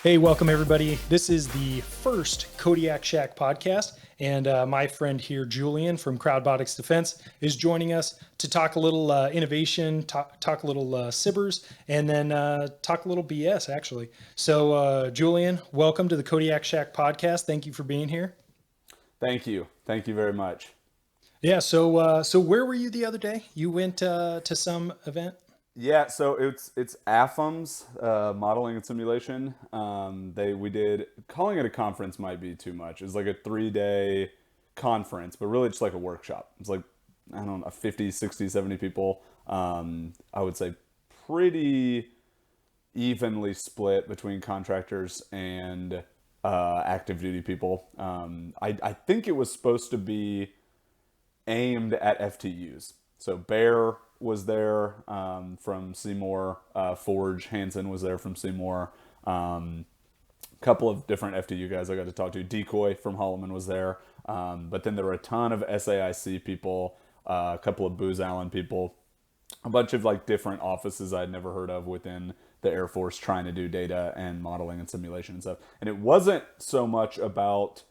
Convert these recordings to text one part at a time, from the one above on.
Hey, welcome everybody. This is the first Kodiak Shack podcast, and my friend here, Julian from Crowdbotics Defense, is joining us to talk a little innovation, talk a little Cibers, and then talk a little BS, actually. So, Julian, welcome to the Kodiak Shack podcast. Thank you for being here. Thank you. Thank you very much. Yeah. So where were you the other day? You went to some event. Yeah, so it's AFM's modeling and simulation. We did calling it a conference might be too much. It's like a 3 day conference, but really just like a workshop. It's like I don't know, 50, 60, 70 people. I would say pretty evenly split between contractors and active duty people. I think it was supposed to be aimed at FTUs. So Bear was there from Seymour, Forge Hansen was there from Seymour. Couple of different FTU guys I got to talk to. Decoy from Holloman was there, but then there were a ton of SAIC people, a couple of Booz Allen people, a bunch of like different offices I'd never heard of within the Air Force trying to do data and modeling and simulation and stuff. And it wasn't so much about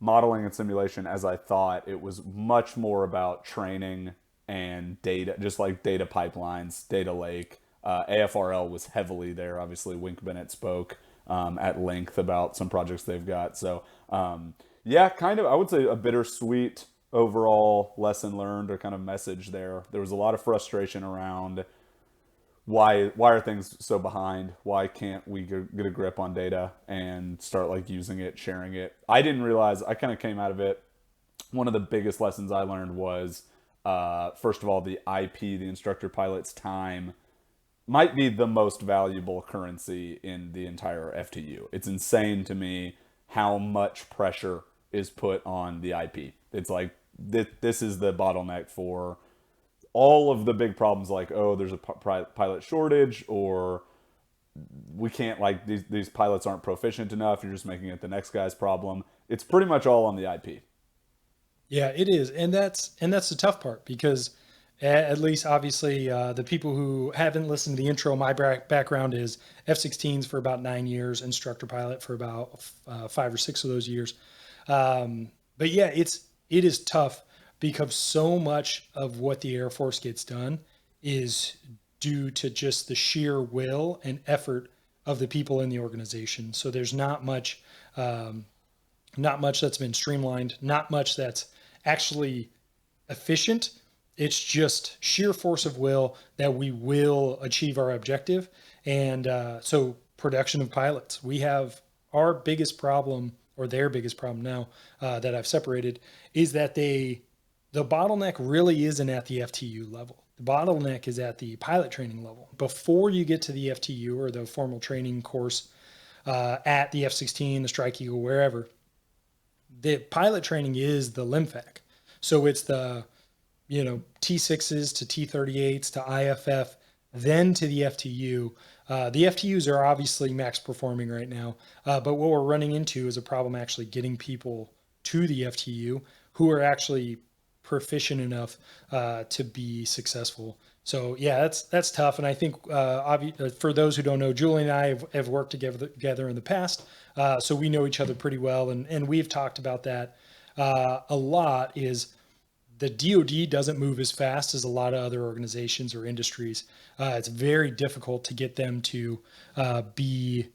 modeling and simulation as I thought. It was much more about training and data, just like data pipelines, data lake. AFRL was heavily there. Obviously, Wink Bennett spoke at length about some projects they've got. So, yeah, kind of, I would say a bittersweet overall lesson learned or kind of message there. There was a lot of frustration around why are things so behind? Why can't we get a grip on data and start like using it, sharing it? I didn't realize. I kind of came out of it. One of the biggest lessons I learned was, first of all, the IP, the instructor pilot's time, might be the most valuable currency in the entire FTU. It's insane to me how much pressure is put on the IP. It's like this is the bottleneck for all of the big problems, like, oh, there's a pilot shortage, or we can't, like, these pilots aren't proficient enough, you're just making it the next guy's problem. It's pretty much all on the IP. Yeah, it is, and that's the tough part because at least obviously the people who haven't listened to the intro, my background is F-16s for about 9 years, instructor pilot for about 5 or 6 of those years. But yeah, it is tough because so much of what the Air Force gets done is due to just the sheer will and effort of the people in the organization. So there's um, not much that's been streamlined, not much that's actually efficient. It's just sheer force of will that we will achieve our objective. And so, production of pilots, we have our biggest problem, or their biggest problem now that I've separated, is that the bottleneck really isn't at the FTU level. The bottleneck is at the pilot training level. Before you get to the FTU or the formal training course at the F-16, the Strike Eagle, wherever, the pilot training is the LIMFAC. So it's the T6s to T38s to IFF, then to the FTU. The FTUs are obviously max performing right now, but what we're running into is a problem actually getting people to the FTU who are actually proficient enough to be successful. So yeah, that's tough. And I think for those who don't know, Julie and I have worked together in the past, so we know each other pretty well, and we've talked about that a lot. Is the DoD doesn't move as fast as a lot of other organizations or industries. It's very difficult to get them to be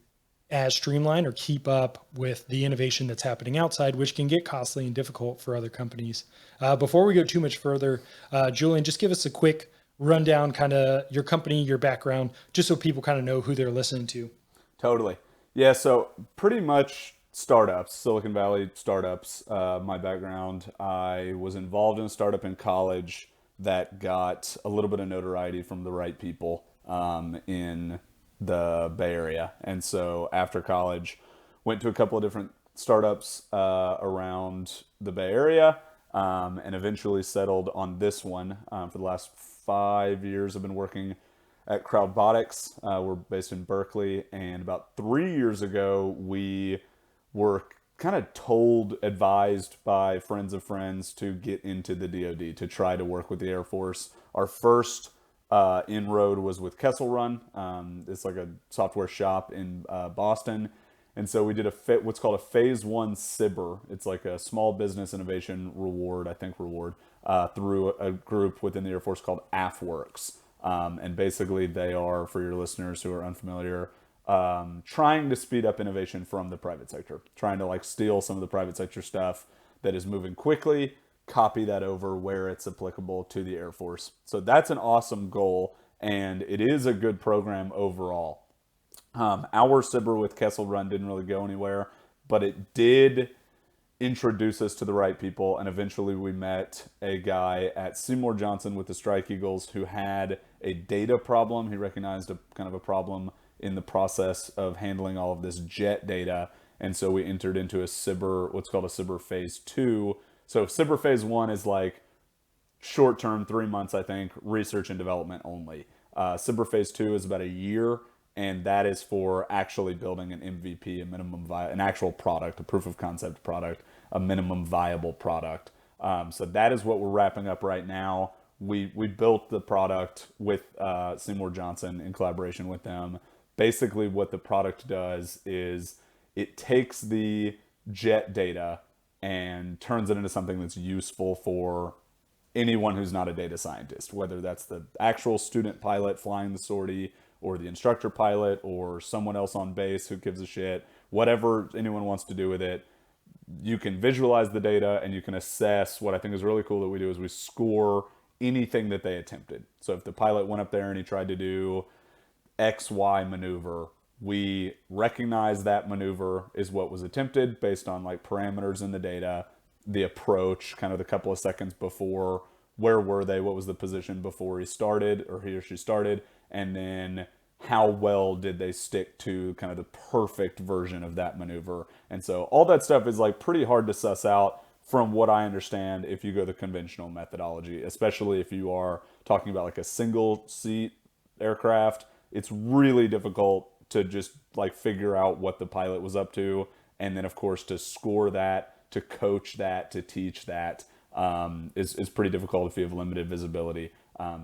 as streamlined or keep up with the innovation that's happening outside, which can get costly and difficult for other companies. Before we go too much further, Julian, just give us a quick rundown, kind of your company, your background, just so people kind of know who they're listening to. Totally. Yeah, so pretty much startups, Silicon Valley startups. My background, I was involved in a startup in college that got a little bit of notoriety from the right people in the Bay Area. And so after college, went to a couple of different startups around the Bay Area, and eventually settled on this one. For the last 5 years, I've been working at Crowdbotics. We're based in Berkeley, and about 3 years ago, we were kind of told, advised by friends of friends to get into the DoD, to try to work with the Air Force. Our first inroad was with Kessel Run. It's like a software shop in Boston. And so we did what's called a phase one SIBR. It's like a small business innovation reward, I think reward, through a group within the Air Force called AFWorks. And basically they are, for your listeners who are unfamiliar, trying to speed up innovation from the private sector, trying to like steal some of the private sector stuff that is moving quickly, copy that over where it's applicable to the Air Force. So that's an awesome goal, and it is a good program overall. Our SIBR with Kessel Run didn't really go anywhere, but it did introduce us to the right people, and eventually we met a guy at Seymour Johnson with the Strike Eagles who had a data problem. He recognized a kind of a problem in the process of handling all of this jet data, and so we entered into a SIBR, what's called a SIBR phase 2. So SIBR phase 1 is like short term, 3 months, I think, research and development only. SIBR phase 2 is about a year, and that is for actually building an MVP, an actual product, a proof of concept product, a minimum viable product. So that is what we're wrapping up right now. We built the product with Seymour Johnson in collaboration with them. Basically, what the product does is it takes the jet data and turns it into something that's useful for anyone who's not a data scientist, whether that's the actual student pilot flying the sortie or the instructor pilot or someone else on base who gives a shit, whatever anyone wants to do with it. You can visualize the data and you can assess. What I think is really cool that we do is we score anything that they attempted. So if the pilot went up there and he tried to do XY maneuver, we recognize that maneuver is what was attempted based on like parameters in the data, the approach, kind of the couple of seconds before, where were they, what was the position before he started or he or she started, and then how well did they stick to kind of the perfect version of that maneuver. And so all that stuff is like pretty hard to suss out from what I understand if you go the conventional methodology, especially if you are talking about like a single seat aircraft. It's really difficult to just like figure out what the pilot was up to, and then of course to score that, to coach that, to teach that is pretty difficult if you have limited visibility.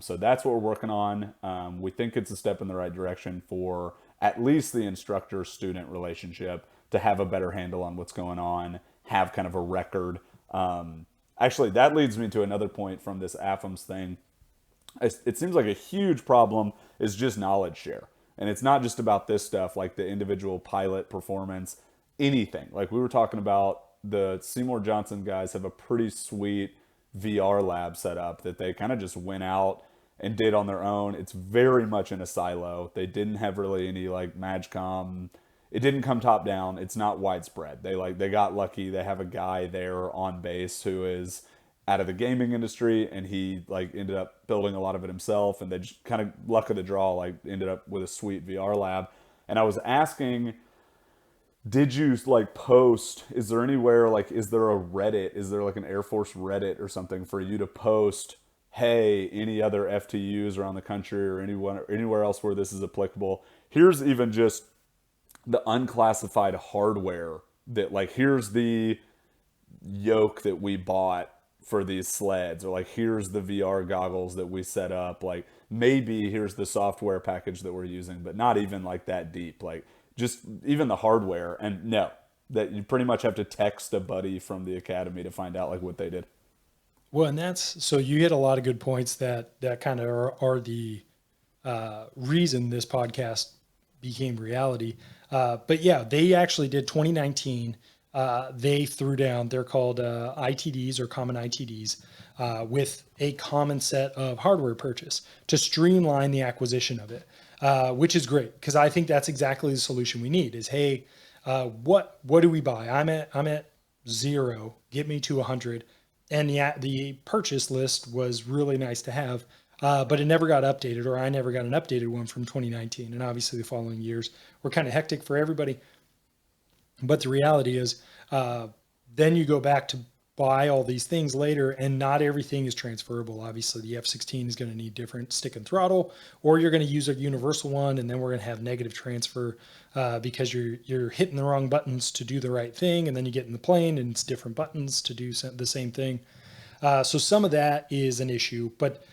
So that's what we're working on. We think it's a step in the right direction for at least the instructor-student relationship to have a better handle on what's going on, have kind of a record. Actually, that leads me to another point from this AFMS thing. It seems like a huge problem is just knowledge share. And it's not just about this stuff, like the individual pilot performance, anything. Like we were talking about, the Seymour Johnson guys have a pretty sweet VR lab set up that they kind of just went out and did on their own. It's very much in a silo. They didn't have really any like MagCom. It didn't come top down. It's not widespread. They got lucky. They have a guy there on base who is out of the gaming industry, and he like ended up building a lot of it himself, and they just kind of luck of the draw, like ended up with a sweet VR lab. And I was asking, did you like post, is there anywhere, like is there a Reddit, is there like an Air Force Reddit or something for you to post, hey, any other FTUs around the country or anywhere else where this is applicable, here's even just the unclassified hardware that like, here's the yoke that we bought for these sleds, or like here's the VR goggles that we set up, like maybe here's the software package that we're using, but not even like that deep, like just even the hardware. And no, that you pretty much have to text a buddy from the academy to find out like what they did. Well, and so you hit a lot of good points that kind of are the reason this podcast became reality. But yeah, they actually did 2019. They threw down, they're called ITDs or common ITDs, with a common set of hardware purchase to streamline the acquisition of it, which is great, because I think that's exactly the solution we need is, hey, what do we buy? I'm at 0, get me to 100. And the purchase list was really nice to have, but it never got updated, or I never got an updated one from 2019. And obviously the following years were kind of hectic for everybody. But the reality is, then you go back to buy all these things later, and not everything is transferable. Obviously, the F-16 is going to need different stick and throttle, or you're going to use a universal one, and then we're going to have negative transfer because you're hitting the wrong buttons to do the right thing, and then you get in the plane, and it's different buttons to do the same thing. So some of that is an issue, but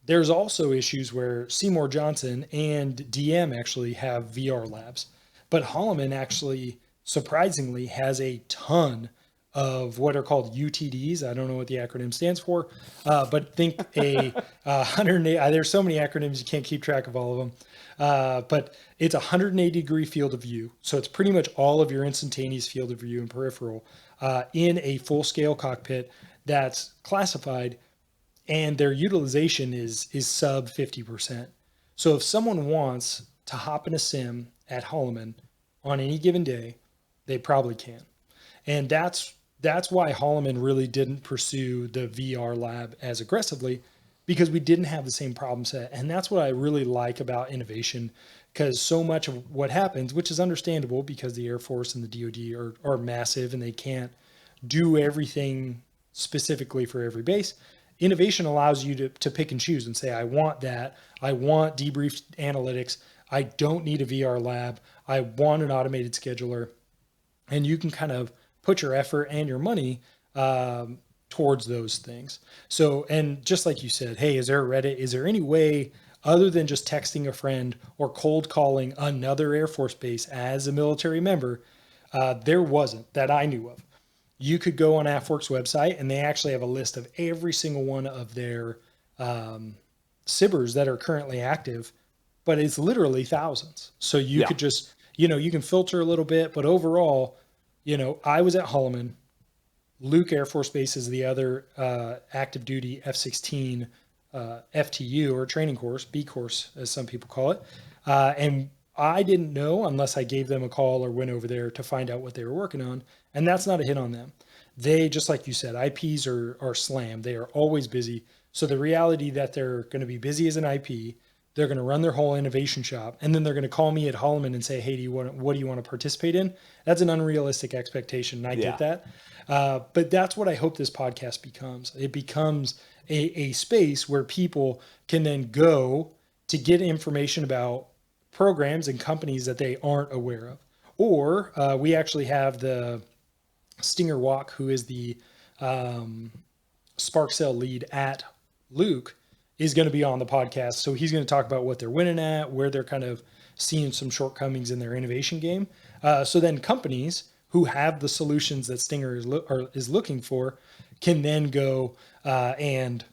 there's also issues where Seymour Johnson and DM actually have VR labs, but Holloman actually surprisingly has a ton of what are called UTDs. I don't know what the acronym stands for, but think a 180. There's so many acronyms you can't keep track of all of them. But it's a 180-degree field of view, so it's pretty much all of your instantaneous field of view and peripheral in a full-scale cockpit that's classified, and their utilization is sub 50%. So if someone wants to hop in a sim at Holloman on any given day, they probably can. And that's why Holloman really didn't pursue the VR lab as aggressively, because we didn't have the same problem set. And that's what I really like about innovation, because so much of what happens, which is understandable because the Air Force and the DoD are massive and they can't do everything specifically for every base. Innovation allows you to pick and choose and say, I want that. I want debrief analytics. I don't need a VR lab. I want an automated scheduler. And you can kind of put your effort and your money towards those things. So, and just like you said, hey, is there a Reddit? Is there any way other than just texting a friend or cold calling another Air Force base as a military member? There wasn't that I knew of. You could go on AFWorks website and they actually have a list of every single one of their SIBRs that are currently active, but it's literally thousands. So you could just, you can filter a little bit, but overall, I was at Holloman. Luke Air Force Base is the other active duty F-16 FTU, or training course, B course, as some people call it. And I didn't know unless I gave them a call or went over there to find out what they were working on. And that's not a hit on them. They, just like you said, IPs are slammed. They are always busy. So the reality that they're going to be busy as an IP, they're going to run their whole innovation shop, and then they're going to call me at Holloman and say, hey, what do you want to participate in? That's an unrealistic expectation. And I get that. But that's what I hope this podcast becomes. It becomes a space where people can then go to get information about programs and companies that they aren't aware of. Or we actually have the Stinger Walk, who is the Spark Cell lead at Luke, is going to be on the podcast. So he's going to talk about what they're winning at, where they're kind of seeing some shortcomings in their innovation game. So then companies who have the solutions that Stinger is looking for can then go and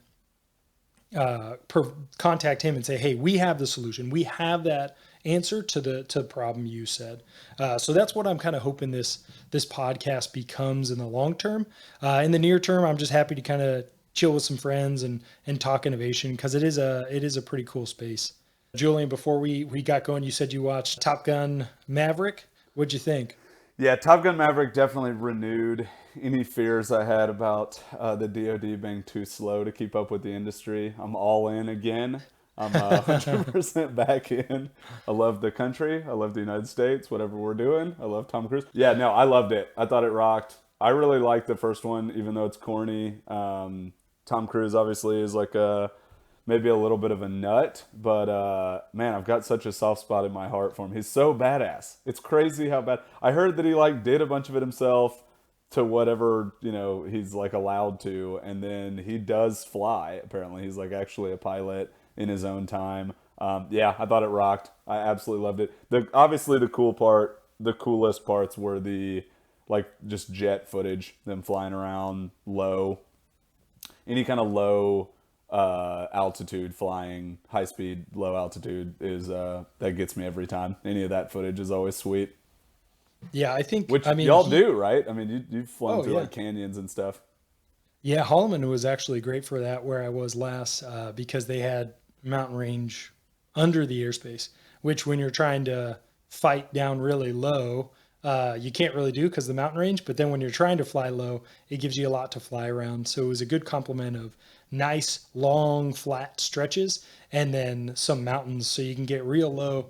contact him and say, hey, we have the solution. We have that answer to the problem you said. So that's what I'm kind of hoping this podcast becomes in the long term. In the near term, I'm just happy to kind of chill with some friends and talk innovation, because it is a pretty cool space. Julian, before we got going, you said you watched Top Gun Maverick. What'd you think? Yeah, Top Gun Maverick definitely renewed any fears I had about the DoD being too slow to keep up with the industry. I'm all in again. I'm 100% back in. I love the country. I love the United States, whatever we're doing. I love Tom Cruise. Yeah, no, I loved it. I thought it rocked. I really liked the first one, even though it's corny. Tom Cruise obviously is like maybe a little bit of a nut, but man, I've got such a soft spot in my heart for him. He's so badass. It's crazy how bad. I heard that he did a bunch of it himself to whatever, he's allowed to, and then he does fly. Apparently he's actually a pilot in his own time. Yeah, I thought it rocked. I absolutely loved it. Obviously the coolest parts were the just jet footage, them flying around low, any kind of low altitude flying, high speed, low altitude is that gets me every time. Any of that footage is always sweet. Yeah, I think, y'all do, right? I mean, you've flown through yeah. canyons and stuff. Yeah, Holloman was actually great for that, where I was last, because they had mountain range under the airspace, which when you're trying to fight down really low, you can't really do because of the mountain range. But then when you're trying to fly low, it gives you a lot to fly around. So it was a good complement of nice, long, flat stretches and then some mountains. So you can get real low,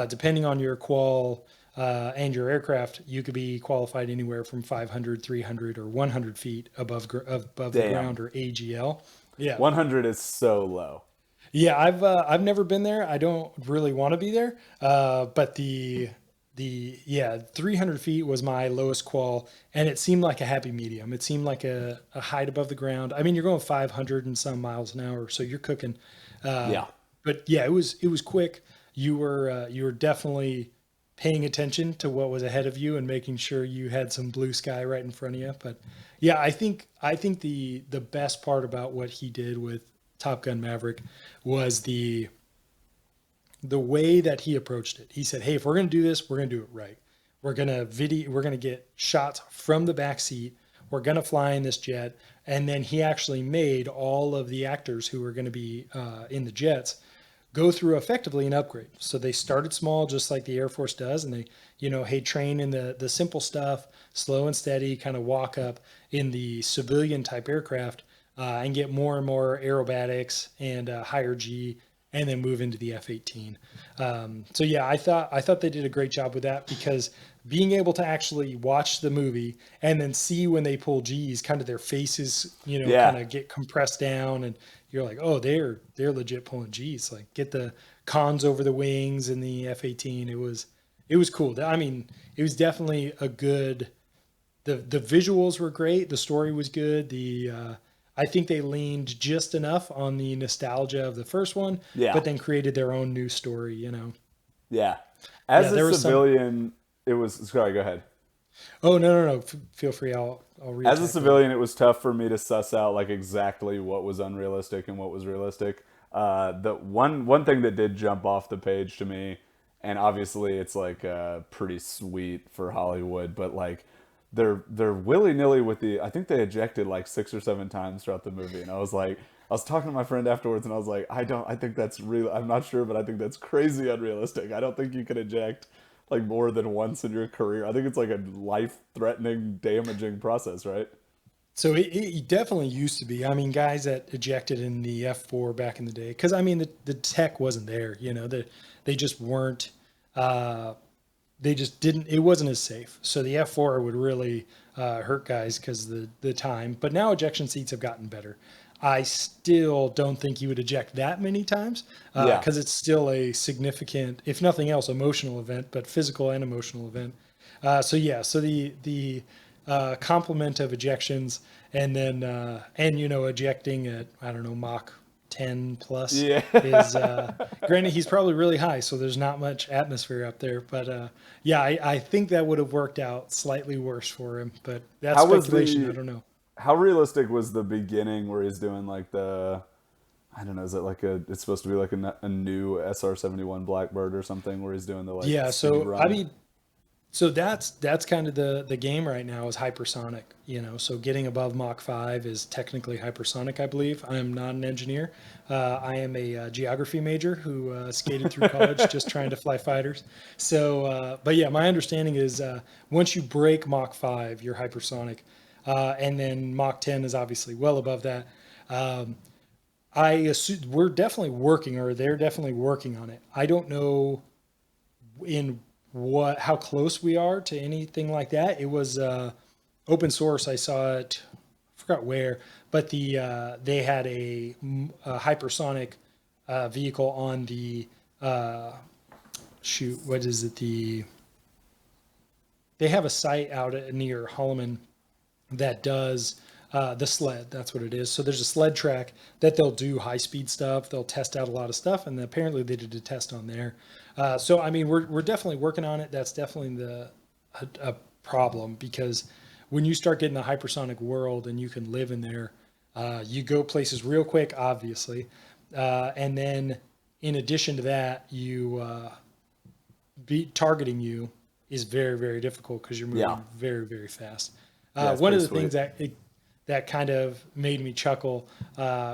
depending on your qual and your aircraft. You could be qualified anywhere from 500, 300, or 100 feet above the ground, or AGL. Yeah, 100 is so low. Yeah, I've never been there. I don't really want to be there. But the 300 feet was my lowest qual, and it seemed like a happy medium. It seemed like a height above the ground. I mean, you're going 500 and some miles an hour, so you're cooking. Yeah. But yeah, it was quick. You were definitely paying attention to what was ahead of you and making sure you had some blue sky right in front of you. But yeah, I think the best part about what he did with Top Gun Maverick was the way that he approached it. He said, "Hey, if we're going to do this, we're going to do it right. We're going to get shots from the back seat. We're going to fly in this jet." And then he actually made all of the actors who were going to be in the jets go through effectively an upgrade. So they started small, just like the Air Force does, and they, hey, train in the simple stuff, slow and steady, kind of walk up in the civilian type aircraft, and get more and more aerobatics and higher G, and then move into the F-18. So yeah, I thought they did a great job with that, because being able to actually watch the movie and then see when they pull G's, kind of their faces, kind Yeah. of get compressed down, and you're like, oh, they're legit pulling G's. Like, get the cons over the wings in the F-18. It was cool. I mean, it was definitely a good. The visuals were great. The story was good. I think they leaned just enough on the nostalgia of the first one, Yeah. but then created their own new story. Yeah. Yeah, As a there was some. civilian, it was, sorry, go ahead. Oh, no, no, no. Feel free. I'll As a reattack later. civilian, it was tough for me to suss out like exactly what was unrealistic and what was realistic. The one thing that did jump off the page to me, and obviously it's like pretty sweet for Hollywood, but like they're willy nilly with the. I think they ejected like 6 or 7 times throughout the movie, and I was like, I was talking to my friend afterwards, and I was like, I think that's real. I'm not sure, but I think that's crazy unrealistic. I don't think you can eject like more than once in your career. I think it's like a life-threatening, damaging process, right? So it definitely used to be. I mean, guys that ejected in the F4 back in the day, because I mean the tech wasn't there. They just weren't. Uh, they just didn't. It wasn't as safe. So the F4 would really hurt guys because the time. But now ejection seats have gotten better. I still don't think you would eject that many times, Yeah. because it's still a significant, if nothing else, emotional event, but physical and emotional event. So yeah, so the complement of ejections, and then ejecting at, I don't know, Mach 10 plus Yeah. is, granted, he's probably really high, so there's not much atmosphere up there. But yeah, I think that would have worked out slightly worse for him. But that's How was speculation. I the don't know. how realistic was the beginning where he's doing like the I don't know, is it like it's supposed to be like a new SR-71 Blackbird or something where he's doing the like Yeah, speed so I run? mean, so that's kind of the game right now, is hypersonic. So getting above Mach 5 is technically hypersonic, I believe. I am not an engineer. I am a geography major who skated through college just trying to fly fighters. So, but yeah, my understanding is once you break Mach 5, you're hypersonic, and then Mach 10 is obviously well above that. Um, I assume we're definitely working, or they're definitely working on it. I don't know in how close we are to anything like that. It was open source. I saw it. I forgot where, but they had a hypersonic vehicle on the uh, shoot. What is it? They have a site out near Holloman that does the sled. That's what it is. So there's a sled track that they'll do high speed stuff. They'll test out a lot of stuff, and apparently they did a test on there. So I mean, we're definitely working on it. That's definitely a problem, because when you start getting the hypersonic world and you can live in there, you go places real quick, obviously, and then in addition to that, you be targeting you is very, very difficult because you're Yeah. moving very, very fast. Yeah, it's One pretty of the sweet. things that kind of made me chuckle,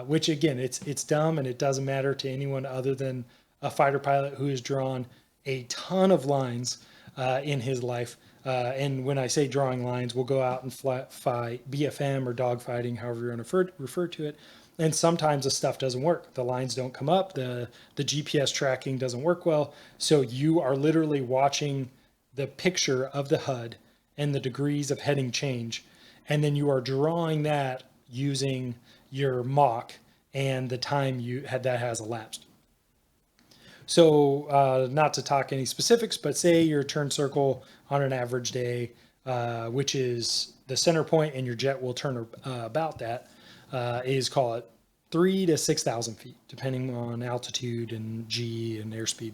which again, it's dumb and it doesn't matter to anyone other than a fighter pilot who has drawn a ton of lines in his life. And when I say drawing lines, we'll go out and fight BFM or dogfighting, however you want to refer to it. And sometimes the stuff doesn't work. The lines don't come up. The GPS tracking doesn't work well. So you are literally watching the picture of the HUD and the degrees of heading change, and then you are drawing that using your mock and the time you had that has elapsed. So, not to talk any specifics, but say your turn circle on an average day, which is the center point, and your jet will turn about that, is, call it 3 to 6,000 feet, depending on altitude and G and airspeed.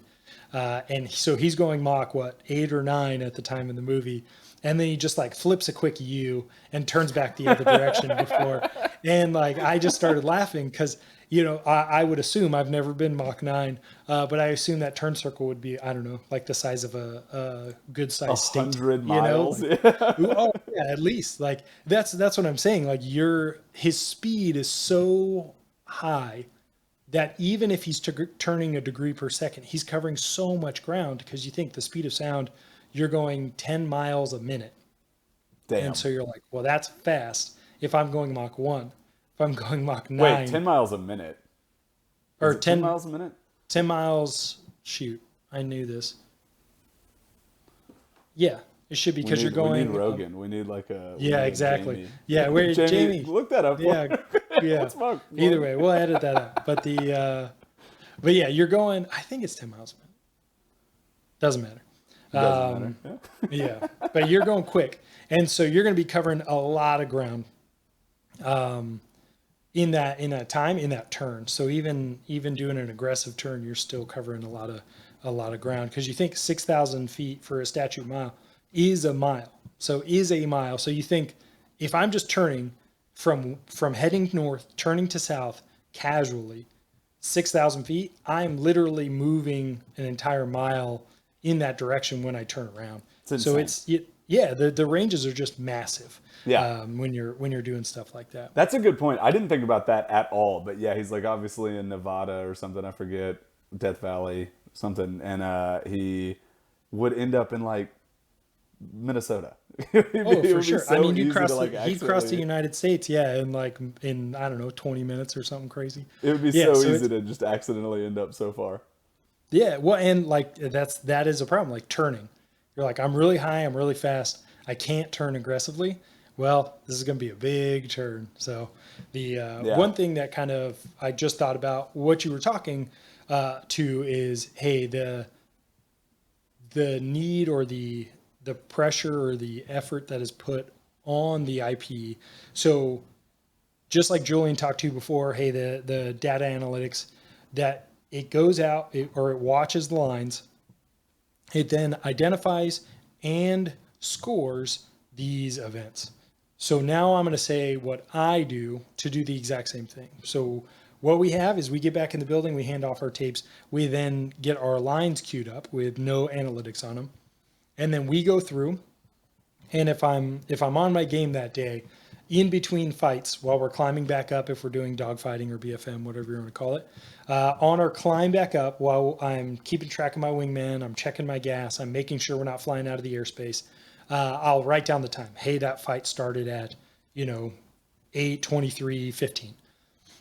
And so he's going Mach, 8 or 9 at the time in the movie. And then he just like flips a quick U and turns back the other direction before. And like, I just started laughing because, I would assume I've never been Mach 9, but I assume that turn circle would be, I don't know, like the size of a good sized state. 100 miles. Like, oh yeah, at least like that's what I'm saying. Like his speed is so high that even if he's turning a degree per second, he's covering so much ground because you think the speed of sound, you're going 10 miles a minute. Damn. And so you're like, well, that's fast if I'm going Mach 1. If I'm going Mach 9. Wait, 10 miles a minute? Or 10 miles a minute? 10 miles, shoot, I knew this. Yeah, it should be because you're going. We need Rogan. We need like a. Yeah, exactly. Jamie. Yeah, where Jamie? Look that up. Yeah, yeah. Either way, we'll edit that out. But but yeah, you're going. I think it's 10 miles a minute. Doesn't matter. Doesn't matter. Yeah, but you're going quick, and so you're going to be covering a lot of ground. In that time, in that turn. So even doing an aggressive turn, you're still covering a lot of ground because you think 6,000 feet for a statute mile is a mile. So you think if I'm just turning from heading north, turning to south casually, 6,000 feet, I'm literally moving an entire mile in that direction when I turn around. So the ranges are just massive. Yeah. When you're doing stuff like that. That's a good point. I didn't think about that at all. But yeah, he's like obviously in Nevada or something. I forget, Death Valley, something. And he would end up in like Minnesota. For sure. So I mean, he'd cross the United States, in I don't know, 20 minutes or something crazy. It would be so easy to just accidentally end up so far. Yeah, well, and like that is a problem. Like turning, you're like, I'm really high, I'm really fast, I can't turn aggressively. Well, this is going to be a big turn. So the one thing that kind of I just thought about what you were talking to is, hey, the need or the pressure or the effort that is put on the IP. So just like Julian talked to before, hey, the data analytics, that it goes out or it watches the lines. It then identifies and scores these events. So now I'm going to say what I do to do the exact same thing. So what we have is we get back in the building, we hand off our tapes, we then get our lines queued up with no analytics on them. And then we go through, and if I'm on my game that day, in between fights while we're climbing back up, if we're doing dogfighting or BFM, whatever you want to call it, on our climb back up while I'm keeping track of my wingman, I'm checking my gas, I'm making sure we're not flying out of the airspace. I'll write down the time. Hey, that fight started at, 8:23:15.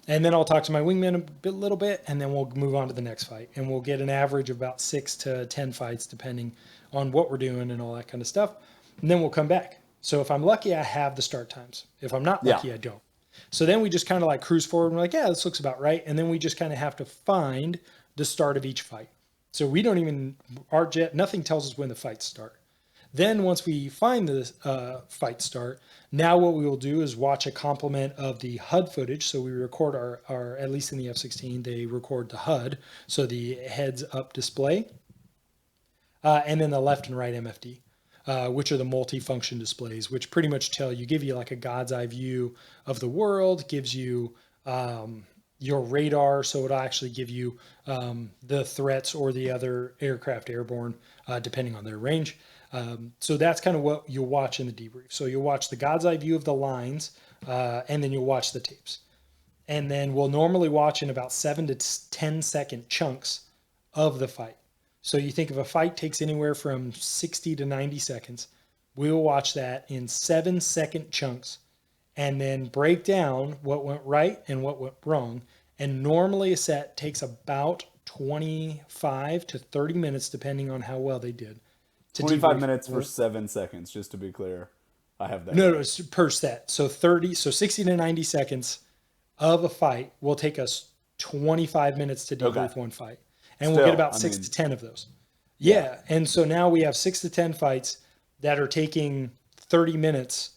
And then I'll talk to my wingman a little bit, and then we'll move on to the next fight. And we'll get an average of about 6 to 10 fights, depending on what we're doing and all that kind of stuff. And then we'll come back. So if I'm lucky, I have the start times. If I'm not lucky, I don't. So then we just kind of like cruise forward and we're like, yeah, this looks about right. And then we just kind of have to find the start of each fight. So we don't even, nothing tells us when the fights start. Then once we find the fight start, now what we will do is watch a complement of the HUD footage. So we record our at least in the F-16, they record the HUD. So the heads up display, and then the left and right MFD, which are the multi-function displays, which pretty much give you like a God's eye view of the world, gives you your radar. So it'll actually give you the threats or the other aircraft airborne, depending on their range. So that's kind of what you'll watch in the debrief. So you'll watch the God's eye view of the lines, and then you'll watch the tapes. And then we'll normally watch in about 7 to 10 second chunks of the fight. So you think if a fight takes anywhere from 60 to 90 seconds, we will watch that in 7-second chunks and then break down what went right and what went wrong. And normally a set takes about 25 to 30 minutes, depending on how well they did. 25 minutes for 7 seconds, just to be clear. I have that. No, it's per set. So 60 to 90 seconds of a fight will take us 25 minutes to debrief one fight. And we'll get about 6 to 10 of those. Yeah. And so now we have 6 to 10 fights that are taking 30 minutes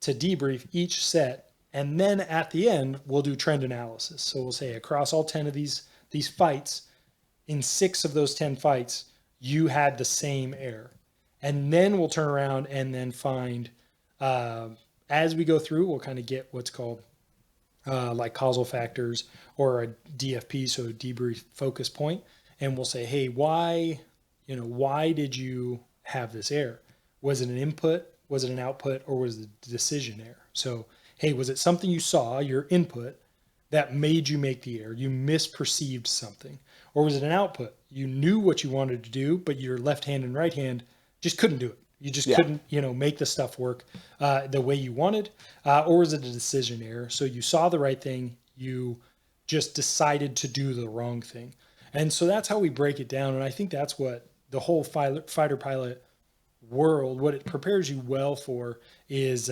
to debrief each set. And then at the end, we'll do trend analysis. So we'll say across all 10 of these fights, in 6 of those 10 fights, you had the same error. And then we'll turn around and then find, uh, as we go through, we'll kind of get what's called like causal factors or a DFP, so a debrief focus point, and we'll say, hey, why did you have this error? Was it an input? Was it an output? Or was it a decision error? So, hey, was it something you saw, your input, that made you make the error? You misperceived something. Or was it an output? You knew what you wanted to do, but your left hand and right hand just couldn't do it. You just Yeah. couldn't, make the stuff work the way you wanted. Or was it a decision error? So you saw the right thing, you just decided to do the wrong thing. And so that's how we break it down. And I think that's what the whole fighter pilot world, what it prepares you well for is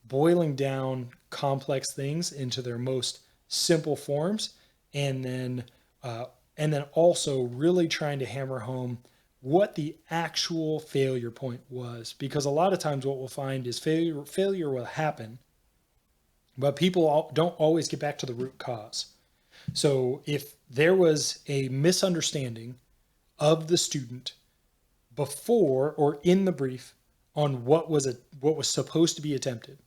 boiling down complex things into their most simple forms, and then uh, and then also really trying to hammer home what the actual failure point was, because a lot of times what we'll find is failure will happen, but people don't always get back to the root cause. So if there was a misunderstanding of the student before or in the brief on what was supposed to be attempted,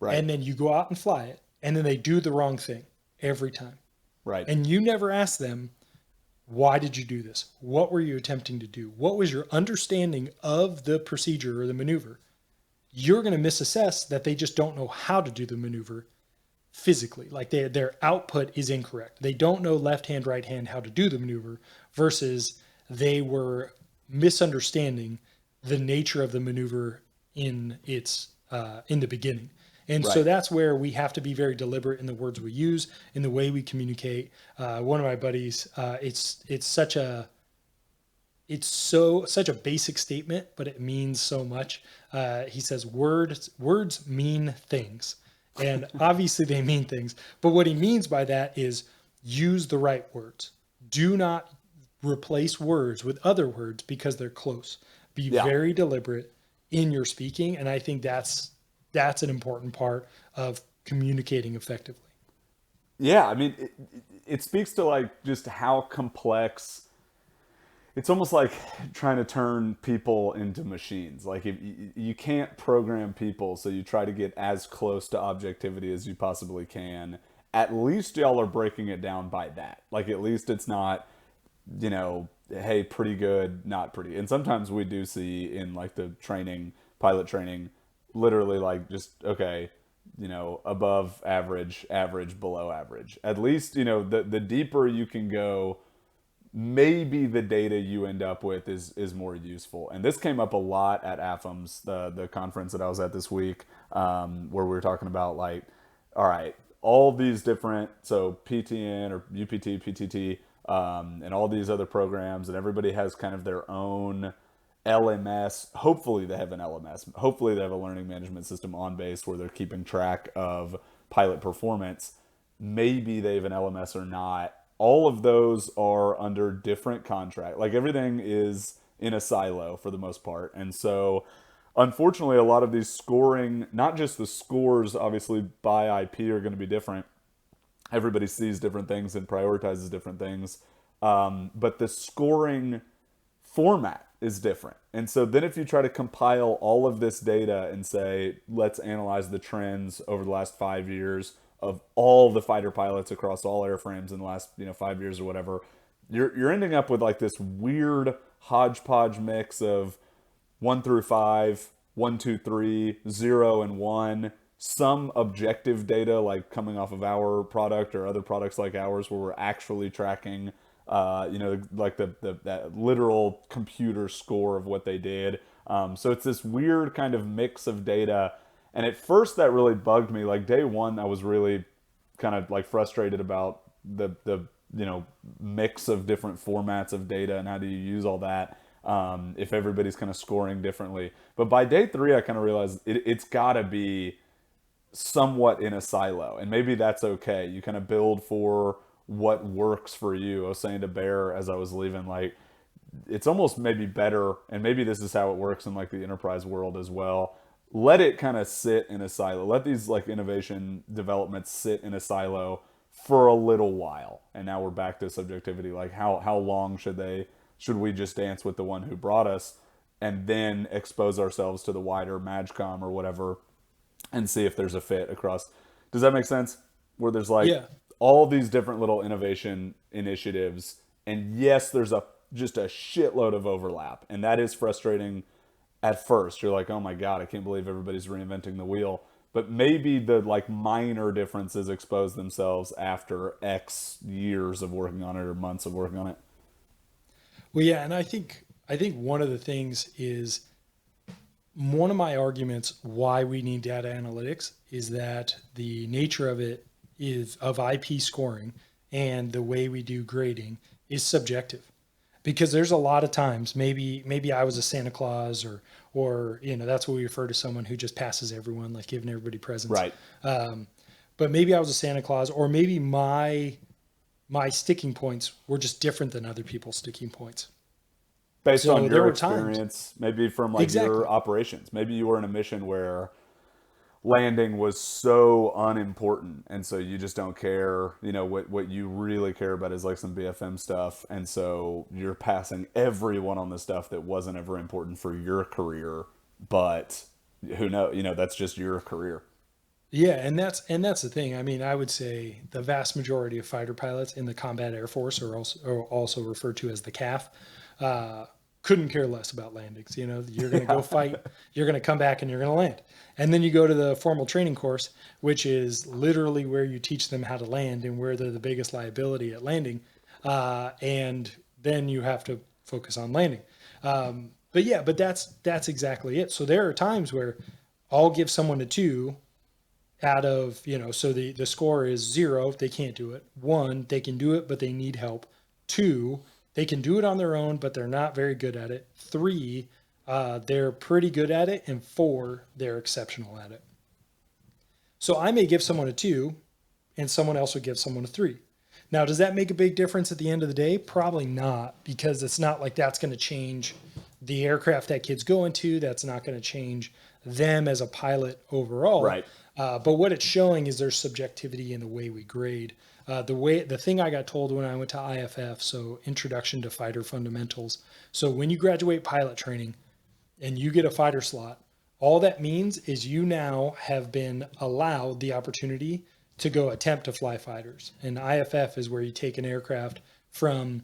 Right. and then you go out and fly it, and then they do the wrong thing every time, Right. and you never ask them, why did you do this? What were you attempting to do? What was your understanding of the procedure or the maneuver? You're going to misassess that they just don't know how to do the maneuver physically. Like their output is incorrect. They don't know left hand, right hand how to do the maneuver, versus they were misunderstanding the nature of the maneuver in the beginning. And so Right. that's where we have to be very deliberate in the words we use, in the way we communicate. One of my buddies, it's such a such a basic statement, but it means so much. He says words mean things, and obviously they mean things. But what he means by that is use the right words. Do not replace words with other words because they're close. Be Yeah. very deliberate in your speaking, and I think that's an important part of communicating effectively. Yeah. I mean, it speaks to like just how complex. It's almost like trying to turn people into machines. Like if you can't program people, so you try to get as close to objectivity as you possibly can. At least y'all are breaking it down by that. Like at least it's not, hey, pretty good, not pretty. And sometimes we do see in like the training, pilot training, literally like just okay, above average, average, below average. At least the deeper you can go, maybe the data you end up with is more useful. And this came up a lot at AFMS, the conference that I was at this week, where we were talking about like, all right, all these different, so PTN or UPT, PTT, and all these other programs, and everybody has kind of their own LMS. Hopefully they have an LMS. Hopefully they have a learning management system on base where they're keeping track of pilot performance. Maybe they have an LMS or not. All of those are under different contract. Like everything is in a silo for the most part. And so unfortunately a lot of these scoring, not just the scores obviously by IP are going to be different. Everybody sees different things and prioritizes different things. But the scoring format is different. And so then if you try to compile all of this data and say, let's analyze the trends over the last 5 years of all the fighter pilots across all airframes in the last 5 years or whatever, you're ending up with like this weird hodgepodge mix of 1 through 5, 1, 2, 3, 0, and 1. Some objective data like coming off of our product or other products like ours where we're actually tracking like that literal computer score of what they did. So it's this weird kind of mix of data. And at first that really bugged me. Like day one, I was really kind of like frustrated about the mix of different formats of data and how do you use all that if everybody's kind of scoring differently. But by day three, I kind of realized it's got to be somewhat in a silo, and maybe that's okay. You kind of build for what works for you. I was saying to Bear as I was leaving, like it's almost maybe better, and maybe this is how it works in like the enterprise world as well. Let it kind of sit in a silo. Let these like innovation developments sit in a silo for a little while. And now we're back to subjectivity. Like how long should we just dance with the one who brought us and then expose ourselves to the wider MagCom or whatever and see if there's a fit across. Does that make sense? Where there's like Yeah. all these different little innovation initiatives, and yes, there's a just a shitload of overlap, and that is frustrating at first. You're like, oh my god, I can't believe everybody's reinventing the wheel. But maybe the like minor differences expose themselves after X years of working on it or months of working on it. Well, yeah, and I think one of the things is one of my arguments why we need data analytics is that the nature of it is of IP scoring and the way we do grading is subjective. Because there's a lot of times maybe I was a Santa Claus or that's what we refer to someone who just passes everyone, like giving everybody presents. Right. But maybe I was a Santa Claus, or maybe my sticking points were just different than other people's sticking points. Based on So there your were times. experience, maybe from like Exactly. your operations. Maybe you were in a mission where landing was so unimportant, and so you just don't care. What you really care about is like some BFM stuff, and so you're passing everyone on the stuff that wasn't ever important for your career. But who knows? That's just your career. Yeah, and that's the thing. I mean, I would say the vast majority of fighter pilots in the Combat Air Force are also referred to as the CAF. Uh, couldn't care less about landings. You're going to go Yeah. fight, you're going to come back, and you're going to land. And then you go to the formal training course, which is literally where you teach them how to land and where they're the biggest liability at landing. And then you have to focus on landing. But yeah, but that's exactly it. So there are times where I'll give someone a two out of, so the score is zero, they can't do it. One, they can do it, but they need help. Two, they can do it on their own, but they're not very good at it. Three, they're pretty good at it. And four, they're exceptional at it. So I may give someone a two and someone else would give someone a three. Now, does that make a big difference at the end of the day? Probably not, because it's not like that's going to change the aircraft that kid's going to. That's not going to change them as a pilot overall. Right. But what it's showing is there's subjectivity in the way we grade. The thing I got told when I went to IFF, so Introduction to Fighter Fundamentals. So when you graduate pilot training and you get a fighter slot, all that means is you now have been allowed the opportunity to go attempt to fly fighters. And IFF is where you take an aircraft from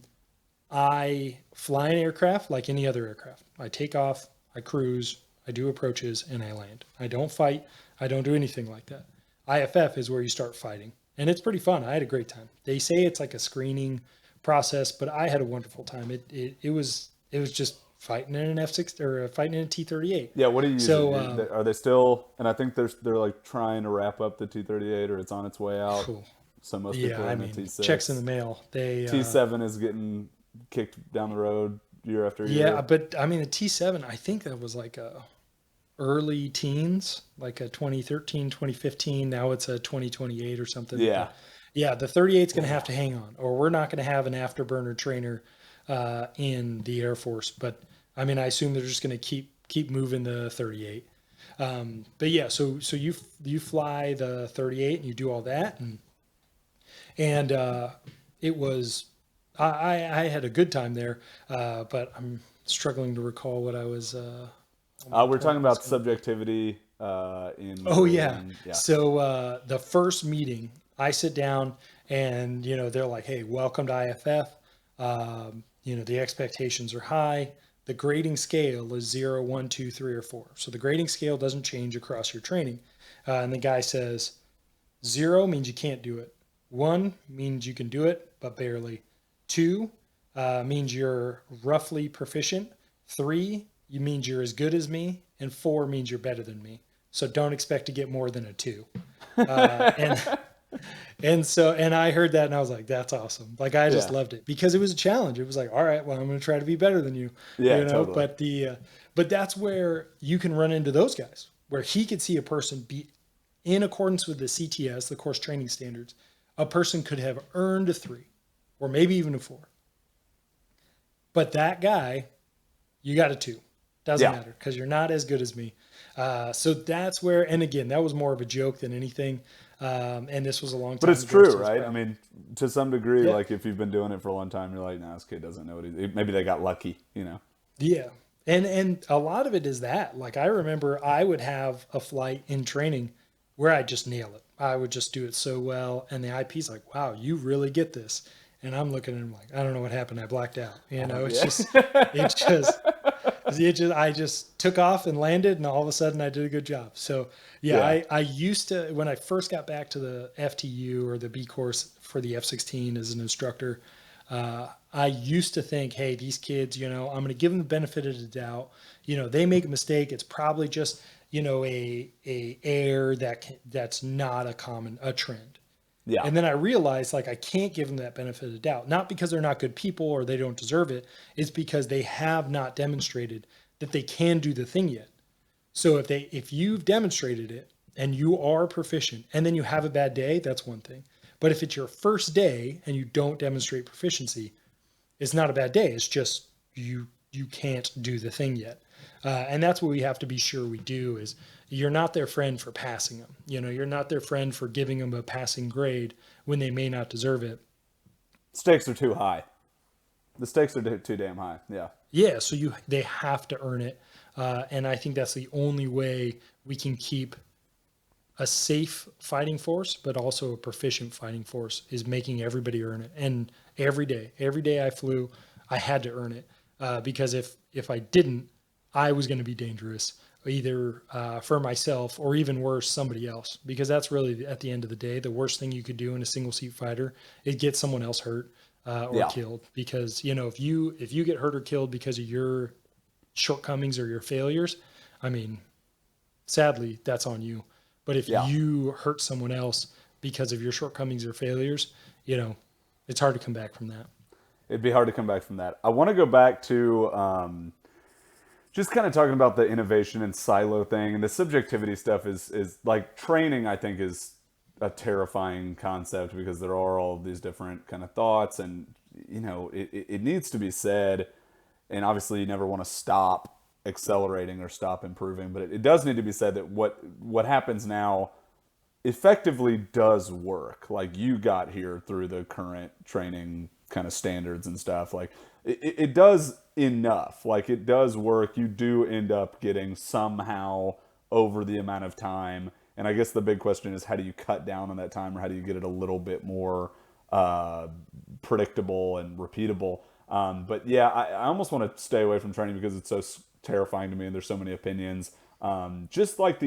I fly an aircraft like any other aircraft. I take off, I cruise, I do approaches, and I land. I don't fight. I don't do anything like that. IFF is where you start fighting. And it's pretty fun. I had a great time. They say it's like a screening process, but I had a wonderful time. It was just fighting in an F6 or fighting in a T-38. Yeah, what are you using? So Are they still? And I think they're like trying to wrap up the T-38, or it's on its way out. cool. So most Yeah, people are I in the mean, checks in the T6. mail. They T7 is getting kicked down the road year after yeah, year. but I mean the T7, I think that was like a early teens, like a 2013, 2015. Now it's a 2028 or something. Yeah, But yeah, the 38 is going to have to hang on, or we're not going to have an afterburner trainer in the Air Force. But I mean, I assume they're just going to keep moving the 38. But yeah, so you fly the 38 and you do all that, and it was I had a good time there, but I'm struggling to recall what I was. What my we're talking point was about going to be. subjectivity in Oh yeah. grading. Yeah, So the first meeting, I sit down and they're like, "Hey, welcome to IFF. The expectations are high. The grading scale is 0, 1, 2, 3, or 4. So the grading scale doesn't change across your training." And the guy says, 0 means you can't do it. 1 means you can do it, but barely. 2 means you're roughly proficient. 3 you means you're as good as me, and 4 means you're better than me. So don't expect to get more than a 2. And and I heard that and I was like, that's awesome. Like I just yeah, loved it because it was a challenge. It was like, all right, well, I'm going to try to be better than you, yeah, totally. but that's where you can run into those guys where he could see a person be in accordance with the CTS, the course training standards. A person could have earned a 3 or maybe even a 4. But that guy, you got a 2. Doesn't Yeah. matter because you're not as good as me. So that's where, and again, that was more of a joke than anything. And this was a long But time it's ago true, since right? I back. mean, to some degree, Yeah. like if you've been doing it for a long time, you're like, nah, this kid doesn't know what maybe they got lucky, you know? Yeah. And a lot of it is that. Like I remember I would have a flight in training where I just nail it. I would just do it so well. And the IP's like, wow, you really get this. And I'm looking at him like, I don't know what happened. I blacked out. You know, it's Yeah. just, it just, I just took off and landed, and all of a sudden I did a good job. So yeah, Yeah. I used to, when I first got back to the FTU or the B course for the F-16 as an instructor, I used to think, hey, these kids, I'm going to give them the benefit of the doubt. They make a mistake. It's probably just, a error that's not a trend. Yeah. And then I realized like I can't give them that benefit of the doubt, not because they're not good people or they don't deserve it. It's because they have not demonstrated that they can do the thing yet. So if you've demonstrated it and you are proficient and then you have a bad day, that's one thing. But if it's your first day and you don't demonstrate proficiency, it's not a bad day. It's just you can't do the thing yet. And that's what we have to be sure we do is you're not their friend for passing them. You're not their friend for giving them a passing grade when they may not deserve it. Stakes are too high. The stakes are too damn high. Yeah. Yeah, so they have to earn it. And I think that's the only way we can keep a safe fighting force, but also a proficient fighting force is making everybody earn it. And every day I flew, I had to earn it because if I didn't, I was going to be dangerous, either for myself or even worse, somebody else. Because that's really at the end of the day, the worst thing you could do in a single seat fighter is get someone else hurt or Yeah. killed. Because if you get hurt or killed because of your shortcomings or your failures, I mean, sadly, that's on you. But if Yeah. you hurt someone else because of your shortcomings or failures, it's hard to come back from that. It'd be hard to come back from that. I want to go back to just kind of talking about the innovation and silo thing and the subjectivity stuff is like training. I think is a terrifying concept because there are all of these different kind of thoughts, and it needs to be said. And obviously, you never want to stop accelerating or stop improving, but it does need to be said that what happens now effectively does work. Like you got here through the current training kind of standards and stuff. Like it does enough. Like it does work. You do end up getting somehow over the amount of time. And I guess the big question is how do you cut down on that time, or how do you get it a little bit more uh, predictable and repeatable? But yeah, I almost want to stay away from training because it's so terrifying to me, and there's so many opinions. Just like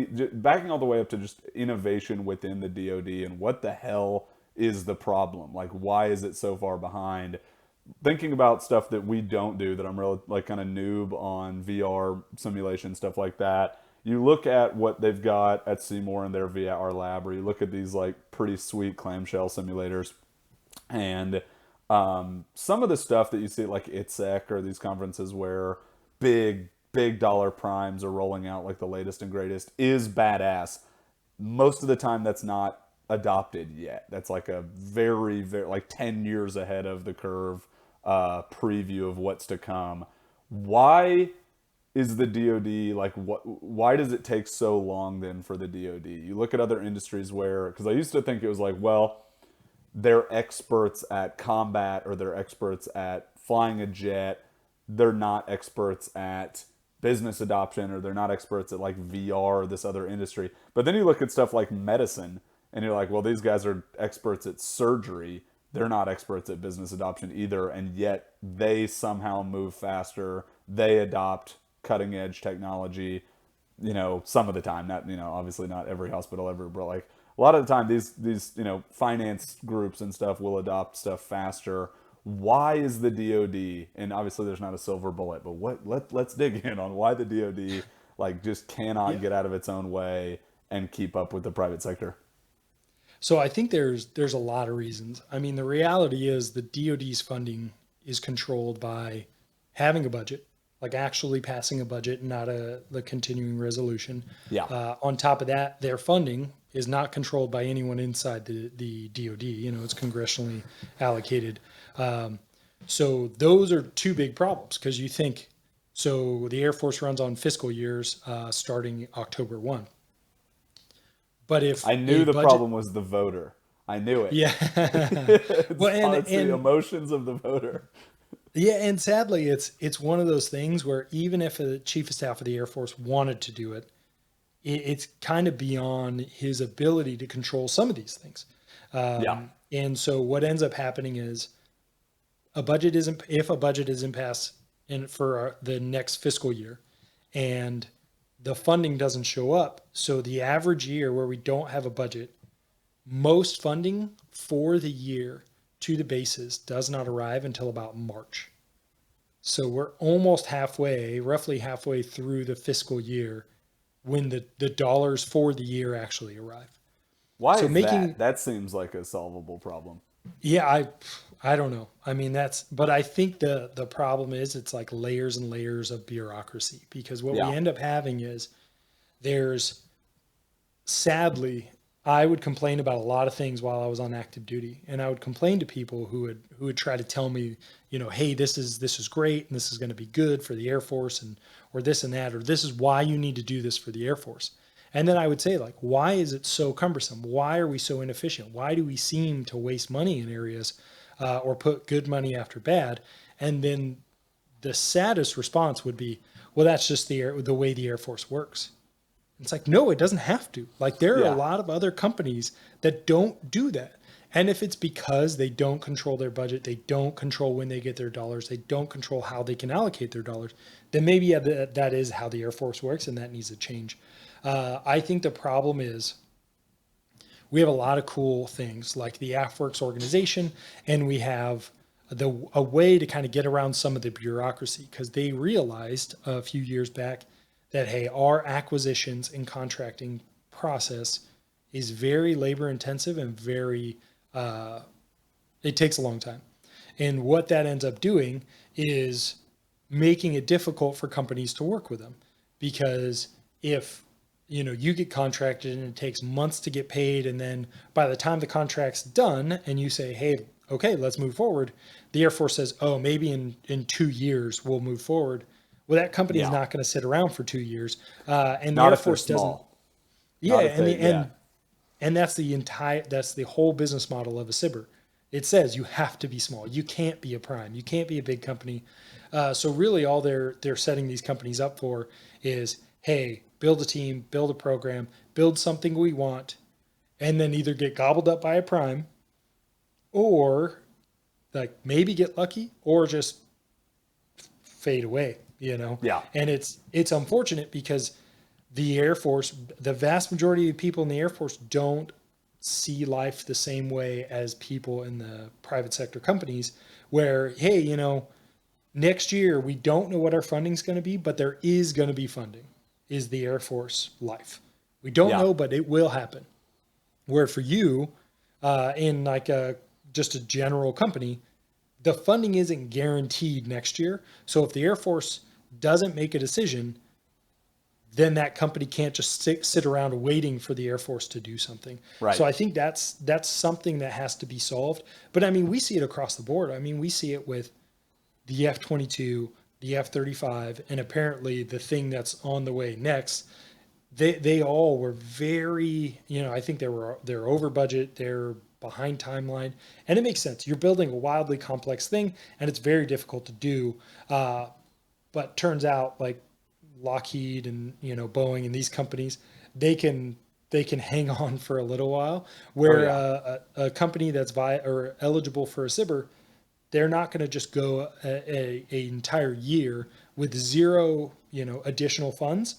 backing all the way up to just innovation within the DoD and what the hell is the problem? Like, why is it so far behind? Thinking about stuff that we don't do, that I'm really like kind of noob on VR simulation stuff like that. You look at what they've got at Seymour in their VR lab, or you look at these like pretty sweet clamshell simulators, and some of the stuff that you see at like ITSEC or these conferences where big dollar primes are rolling out like the latest and greatest is badass. Most of the time that's not adopted yet. That's like a very like 10 years ahead of the curve preview of what's to come. Why is the DoD like why does it take so long then for the DoD? You look at other industries where, because I used to think it was like, well, they're experts at combat or they're experts at flying a jet. They're not experts at business adoption, or they're not experts at like VR or this other industry. But then you look at stuff like medicine and you're like, well, these guys are experts at surgery. They're not experts at business adoption either. And yet they somehow move faster. They adopt cutting edge technology, some of the time, not, obviously not every hospital ever, but like a lot of the time these finance groups and stuff will adopt stuff faster. Why is the DoD, and obviously there's not a silver bullet, but let's dig in on why the DoD like just cannot Yeah. get out of its own way and keep up with the private sector? So I think there's a lot of reasons. I mean, the reality is the DoD's funding is controlled by having a budget, like actually passing a budget, not the continuing resolution. Yeah. On top of that, their funding is not controlled by anyone inside the DoD. It's congressionally allocated. So those are two big problems because you think So the Air Force runs on fiscal years starting October 1. But if I knew a the budget, problem was the voter. I knew it. yeah, It's, well, and it's the and emotions of the voter. yeah, and sadly, it's one of those things where even if a chief of staff of the Air Force wanted to do it, it's kind of beyond his ability to control some of these things. Yeah. And so what ends up happening is a budget isn't if a budget isn't passed in for the next fiscal year, and the funding doesn't show up. So the average year where we don't have a budget, most funding for the year to the bases does not arrive until about March. So we're almost halfway, roughly halfway through the fiscal year when the dollars for the year actually arrive. Why So is that? making, That seems like a solvable problem. yeah, I don't know. I mean, but I think the problem is it's like layers and layers of bureaucracy, because what we Yeah. end up having is there's, sadly, I would complain about a lot of things while I was on active duty, and I would complain to people who would try to tell me, hey, this is great, and this is going to be good for the Air Force, and or this and that, or this is why you need to do this for the Air Force. And then I would say, like, why is it so cumbersome? Why are we so inefficient? Why do we seem to waste money in areas, or put good money after bad? And then the saddest response would be, well, that's just the way the Air Force works. It's like, no, it doesn't have to. Like, there are a Yeah. lot of other companies that don't do that. And if it's because they don't control their budget, they don't control when they get their dollars, they don't control how they can allocate their dollars, then maybe yeah, that is how the Air Force works, and that needs to change. I think the problem is we have a lot of cool things like the AFWorks organization, and we have a way to kind of get around some of the bureaucracy, because they realized a few years back that, hey, our acquisitions and contracting process is very labor intensive and very it takes a long time. And what that ends up doing is making it difficult for companies to work with them, because if you get contracted and it takes months to get paid, and then by the time the contract's done and you say, hey, okay, let's move forward, the Air Force says, oh, maybe in 2 years we'll move forward. Well, that company is Yeah. not going to sit around for 2 years, and the Not Air if they're Force doesn't. small. Yeah, Not if and they, the yeah. and that's the whole business model of a SIBR. It says you have to be small. You can't be a prime. You can't be a big company. So really, all they're setting these companies up for is, hey, build a team, build a program, build something we want, and then either get gobbled up by a prime, or like maybe get lucky, or just fade away. Yeah. And it's unfortunate because the Air Force, the vast majority of people in the Air Force don't see life the same way as people in the private sector companies, where, hey, next year we don't know what our funding's going to be, but there is going to be funding, is the Air Force life. We don't Yeah. know, but it will happen. Where for you, in like just a general company, the funding isn't guaranteed next year. So if the Air Force doesn't make a decision, then that company can't just sit around waiting for the Air Force to do something. Right. So I think that's something that has to be solved. But I mean, we see it across the board. I mean, we see it with the F-22, the F-35, and apparently the thing that's on the way next. They all were very, I think they're over budget, they're behind timeline, and it makes sense. You're building a wildly complex thing, and it's very difficult to do. But turns out, like Lockheed and Boeing and these companies, they can hang on for a little while. Oh Where yeah. a company that's or eligible for a SIBR, they're not going to just go a entire year with zero additional funds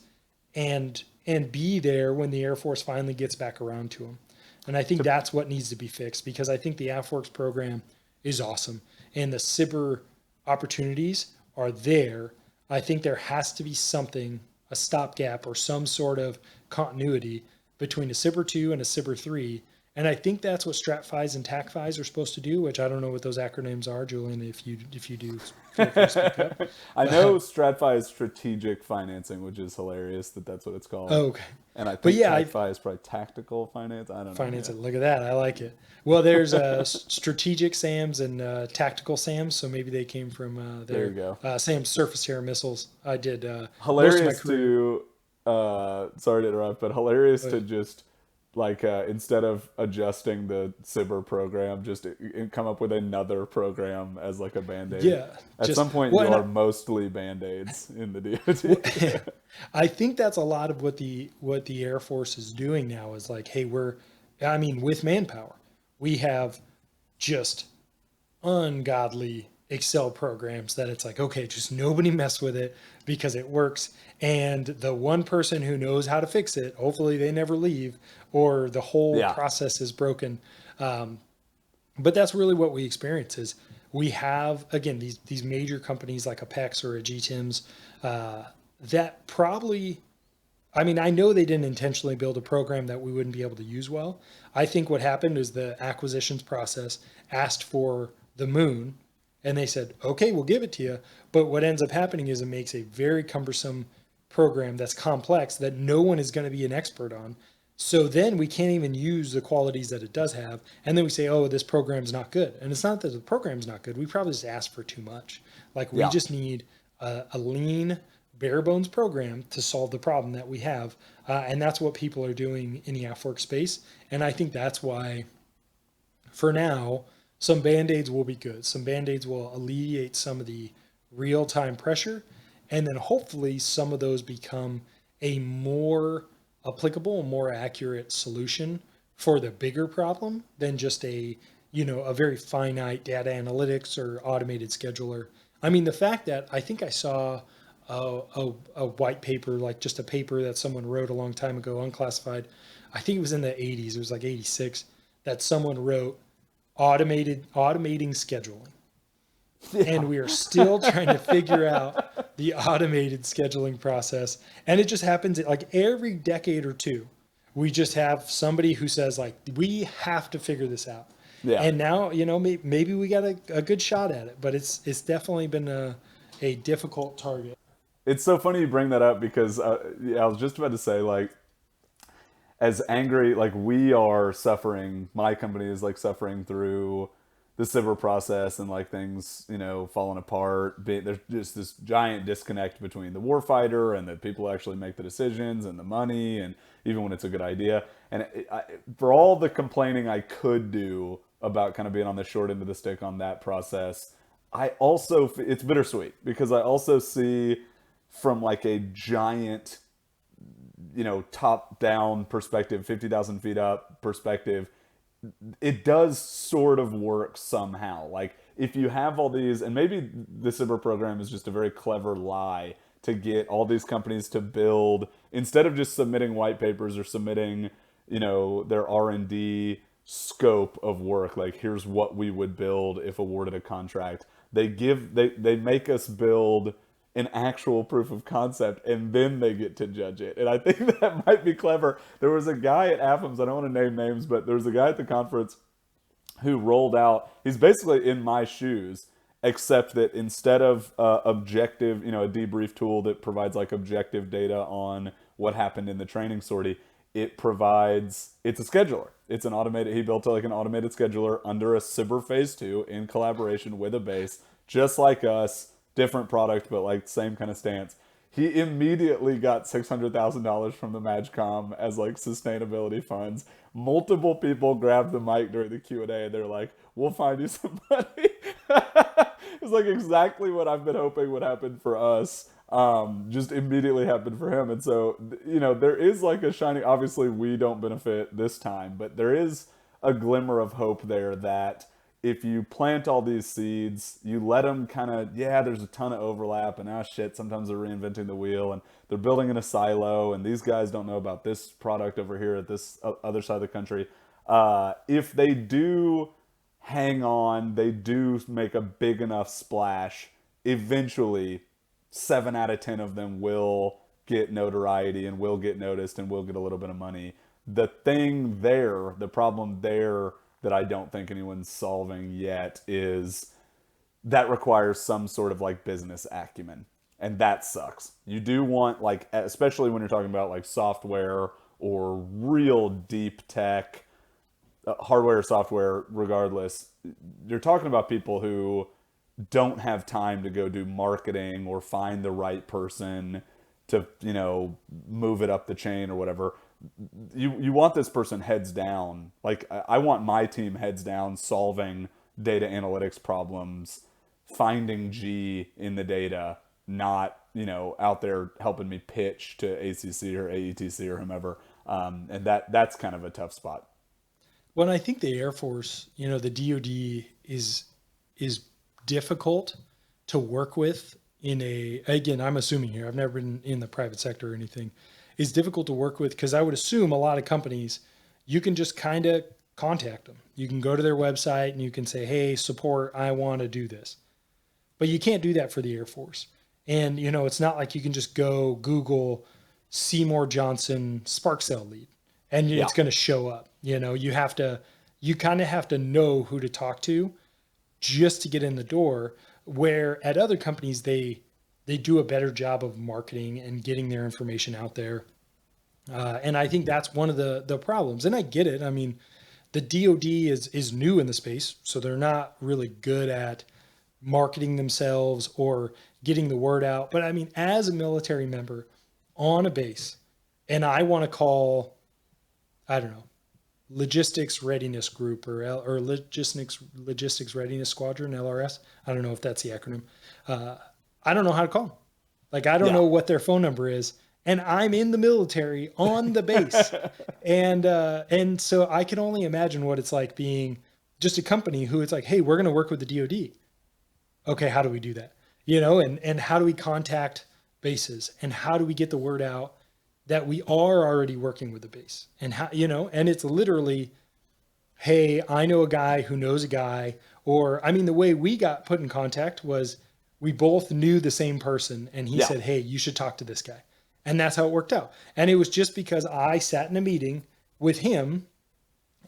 and be there when the Air Force finally gets back around to them. And I think To, that's what needs to be fixed, because I think the AFWorks program is awesome and the SIBR opportunities are there. I think there has to be something, a stopgap or some sort of continuity between a SIBR 2 and a SIBR 3. And I think that's what StratFis and TACFis are supposed to do, which I don't know what those acronyms are, Julian. If you do, feel free to speak up. I know But StratFi is strategic financing, which is hilarious that that's what it's called. okay, And I but think yeah, I TACFI is probably tactical finance. I don't know. finance Yeah. it. Look at that. I like it. Well, there's strategic SAMs and tactical SAMs, so maybe they came from There you their go. SAM surface to air missiles. I did most of my Hilarious career. to, sorry to interrupt, but hilarious But to just like instead of adjusting the SIBR program, just come up with another program as like a band-aid. yeah, At just some point, well, you and are mostly band-aids in the DoD. well, I think that's a lot of what the Air Force is doing now is like, hey, I mean, with manpower, we have just ungodly Excel programs that it's like, okay, just nobody mess with it because it works. And the one person who knows how to fix it, hopefully they never leave, or the whole Yeah. process is broken. Um, but that's really what we experience is we have again these major companies like a PEX or a GTIMS that probably I mean, I know they didn't intentionally build a program that we wouldn't be able to use well. I think what happened is the acquisitions process asked for the moon and they said, okay, we'll give it to you. But what ends up happening is it makes a very cumbersome program that's complex that no one is going to be an expert on. So then we can't even use the qualities that it does have. And then we say, oh, this program's not good. And it's not that the program's not good. We probably just asked for too much. Like we Yeah. just need a lean, bare bones program to solve the problem that we have. And that's what people are doing in the AFWork space. And I think that's why, for now, some band aids will be good. Some band aids will alleviate some of the real time pressure. And then hopefully some of those become a more applicable, more accurate solution for the bigger problem than just a very finite data analytics or automated scheduler. I mean, the fact that I think I saw a white paper, like just a paper that someone wrote a long time ago, unclassified. I think it was in the 80s. It was like 86 that someone wrote automating scheduling. Yeah. And we are still trying to figure out the automated scheduling process. And it just happens like every decade or two, we just have somebody who says like, we have to figure this out. Yeah. And now, maybe we got a good shot at it, but it's definitely been a difficult target. It's so funny you bring that up because yeah, I was just about to say like as angry like we are suffering, my company is like suffering through the civil process and like things falling apart. There's just this giant disconnect between the warfighter and the people who actually make the decisions and the money, and even when it's a good idea. And for all the complaining I could do about kind of being on the short end of the stick on that process, I also it's bittersweet because I also see from like a giant top down perspective, 50,000 feet up perspective, it does sort of work somehow. Like if you have all these, and maybe the cyber program is just a very clever lie to get all these companies to build, instead of just submitting white papers or submitting their R&D scope of work, like here's what we would build if awarded a contract, they make us build an actual proof of concept and then they get to judge it. And I think that might be clever. There was a guy at AFMS, I don't want to name names, but there was a guy at the conference who rolled out, he's basically in my shoes, except that instead of objective, a debrief tool that provides like objective data on what happened in the training sortie, it's a scheduler. It's an automated, he built like an automated scheduler under a Cyber Phase 2 in collaboration with a base, just like us, different product, but like same kind of stance. He immediately got $600,000 from the MAGCOM as like sustainability funds. Multiple people grabbed the mic during the Q&A and they're like, we'll find you some money. It's like exactly what I've been hoping would happen for us. Just immediately happened for him. And so, there is like a shining, obviously we don't benefit this time, but there is a glimmer of hope there that if you plant all these seeds, you let them kind of, there's a ton of overlap and shit, sometimes they're reinventing the wheel and they're building in a silo and these guys don't know about this product over here at this other side of the country. If they do hang on, they do make a big enough splash, eventually 7 out of 10 of them will get notoriety and will get noticed and will get a little bit of money. The problem there that I don't think anyone's solving yet is that requires some sort of like business acumen. And that sucks. You do want, like, especially when you're talking about like software or real deep tech, hardware or software, regardless, you're talking about people who don't have time to go do marketing or find the right person to, move it up the chain or whatever. You want this person heads down. Like, I want my team heads down solving data analytics problems, finding G in the data, not, out there helping me pitch to ACC or AETC or whomever. And that's kind of a tough spot. Well, I think the Air Force, the DoD is difficult to work with again, I'm assuming here, I've never been in the private sector or anything, is difficult to work with because I would assume a lot of companies, you can just kind of contact them. You can go to their website and you can say, hey, support, I want to do this. But you can't do that for the Air Force. And, it's not like you can just go Google Seymour Johnson spark cell lead and Yeah. it's going to show up. You kind of have to know who to talk to just to get in the door, where at other companies, they do a better job of marketing and getting their information out there. And I think that's one of the problems. And I get it. I mean, the DoD is new in the space, so they're not really good at marketing themselves or getting the word out. But I mean, as a military member on a base, and I want to call, I don't know, Logistics Readiness Group or Logistics Readiness Squadron, LRS. I don't know if that's the acronym. I don't know how to call them. Like, I don't Yeah. know what their phone number is. And I'm in the military on the base. And so I can only imagine what it's like being just a company who it's like, hey, we're going to work with the DoD. Okay, how do we do that? And how do we contact bases and how do we get the word out that we are already working with the base? And how, and it's literally, hey, I know a guy who knows a guy. Or, I mean, the way we got put in contact was we both knew the same person and he Yeah. said, hey, you should talk to this guy. And that's how it worked out. And it was just because I sat in a meeting with him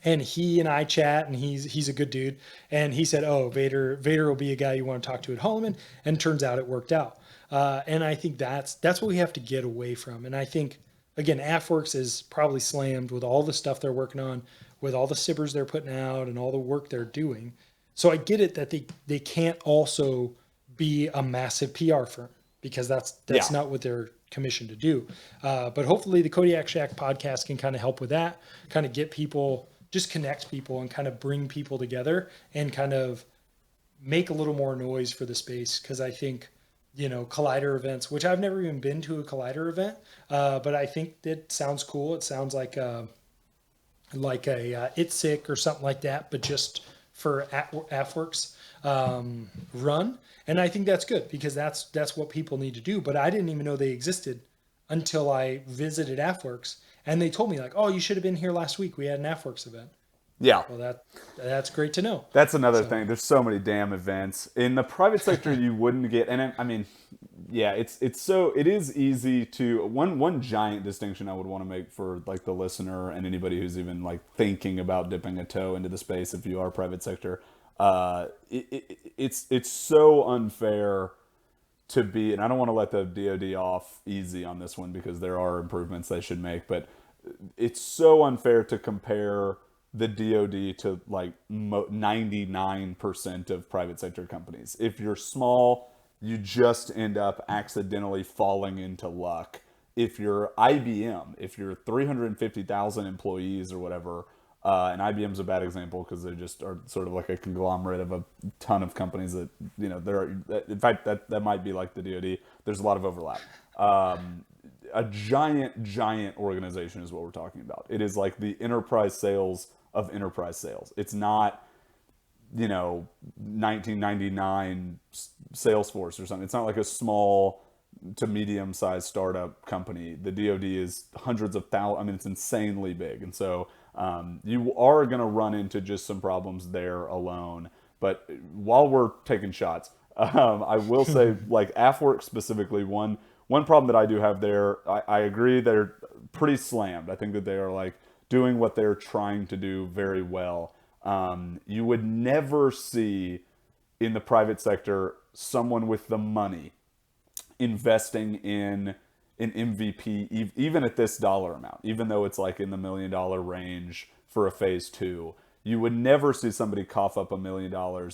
and he and I chat, and he's a good dude. And he said, oh, Vader will be a guy you want to talk to at Holloman. And turns out it worked out. And I think that's what we have to get away from. And I think, again, AFWorks is probably slammed with all the stuff they're working on, with all the SIBRs they're putting out and all the work they're doing. So I get it that they can't also be a massive PR firm, because that's Yeah. not what they're commissioned to do. But hopefully the Kodiak Shack podcast can kind of help with that, kind of get people, just connect people and kind of bring people together and kind of make a little more noise for the space. Because I think, Collider events, which I've never even been to a Collider event, but I think it sounds cool. It sounds like a It's Sick or something like that, but just for AFWorks run. And I think that's good, because that's what people need to do. But I didn't even know they existed until I visited AFWorks, and they told me like, oh, you should have been here last week. We had an AFWorks event. Yeah. Well, that's great to know. That's another thing. There's so many damn events in the private sector you wouldn't get. And I mean, yeah, it is easy to one giant distinction I would want to make for like the listener and anybody who's even like thinking about dipping a toe into the space if you are private sector. It's so unfair to be, and I don't want to let the DoD off easy on this one because there are improvements they should make, but it's so unfair to compare the DoD to like 99% of private sector companies. If you're small, you just end up accidentally falling into luck. If you're IBM, if you're 350,000 employees or whatever, and IBM's a bad example because they just are sort of like a conglomerate of a ton of companies that, there are, in fact, that might be like the DoD. There's a lot of overlap. A giant organization is what we're talking about. It is like the enterprise sales of enterprise sales. It's not, 1999 Salesforce or something. It's not like a small to medium-sized startup company. The DoD is hundreds of thousands. I mean, it's insanely big. And so you are going to run into just some problems there alone. But while we're taking shots, I will say, like AFWorks specifically, one problem that I do have there, I agree they're pretty slammed. I think that they are like doing what they're trying to do very well. You would never see in the private sector someone with the money investing in an MVP, even at this dollar amount, even though it's like in the $1 million range for a phase two. You would never see somebody cough up $1 million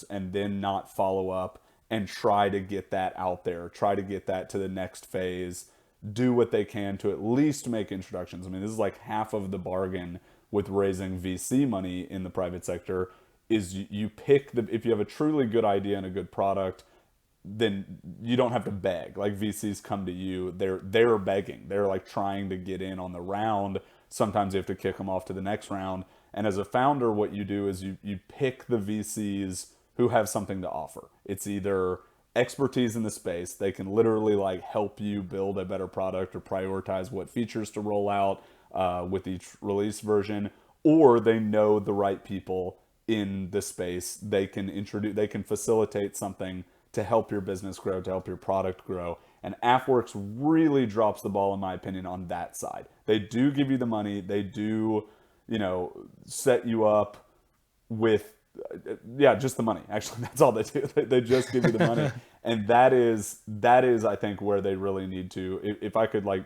and then not follow up and try to get that out there, try to get that to the next phase, do what they can to at least make introductions. I mean, this is like half of the bargain with raising VC money in the private sector is you pick the, if you have a truly good idea and a good product, then you don't have to beg. Like VCs come to you, they're begging. They're like trying to get in on the round. Sometimes you have to kick them off to the next round. And as a founder, what you do is you pick the VCs who have something to offer. It's either expertise in the space, they can literally like help you build a better product or prioritize what features to roll out with each release version, or they know the right people in the space. They can introduce, they can facilitate something to help your business grow, to help your product grow. And AFWorks really drops the ball, in my opinion, on that side. They do give you the money. They do, set you up with, just the money. Actually, that's all they do. They just give you the money. And that is, I think, where they really need to, if I could like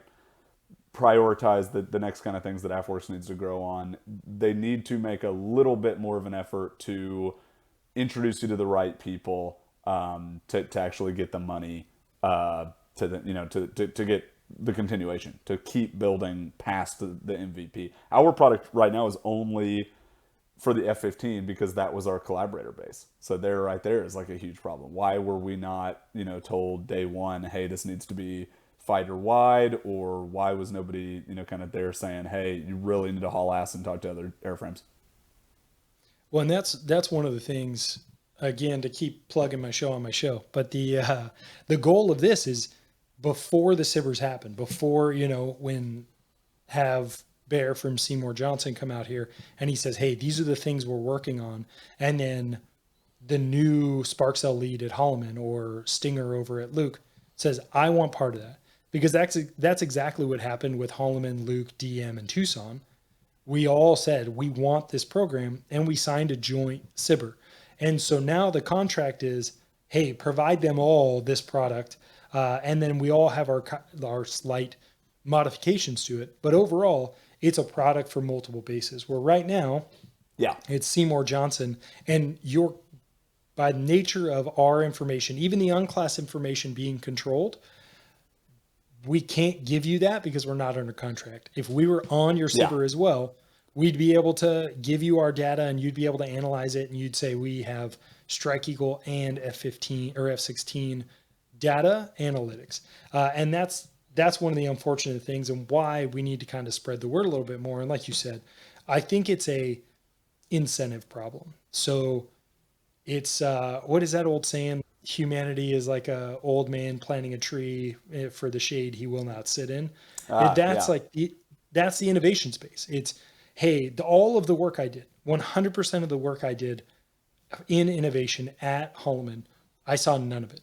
prioritize the next kind of things that AFWorks needs to grow on, they need to make a little bit more of an effort to introduce you to the right people, to actually get the money, to get the continuation, to keep building past the MVP. Our product right now is only for the F-15 because that was our collaborator base. So there, right there is like a huge problem. Why were we not, told day one, hey, this needs to be fighter wide, or why was nobody, kind of there saying, hey, you really need to haul ass and talk to other airframes? Well, and that's one of the things, again, to keep plugging my show on my show. But the goal of this is before the SIBRs happen, before, when have Bear from Seymour Johnson come out here and he says, hey, these are the things we're working on. And then the new Spark Cell lead at Holloman or Stinger over at Luke says, I want part of that. Because that's exactly what happened with Holloman, Luke, DM, and Tucson. We all said, we want this program, and we signed a joint SIBR. And so now the contract is, hey, provide them all this product, and then we all have our slight modifications to it. But overall, it's a product for multiple bases. Where right now, it's Seymour Johnson, and by nature of our information, even the unclassed information being controlled, we can't give you that because we're not under contract. If we were on your SIBR as well, we'd be able to give you our data and you'd be able to analyze it. And you'd say, we have Strike Eagle and F-15 or F-16 data analytics. And that's one of the unfortunate things and why we need to kind of spread the word a little bit more. And like you said, I think it's a incentive problem. So it's, what is that old saying? Humanity is like a old man planting a tree for the shade he will not sit in. That's the innovation space. It's, hey, all of the work I did, 100% of the work I did in innovation at Holloman, I saw none of it.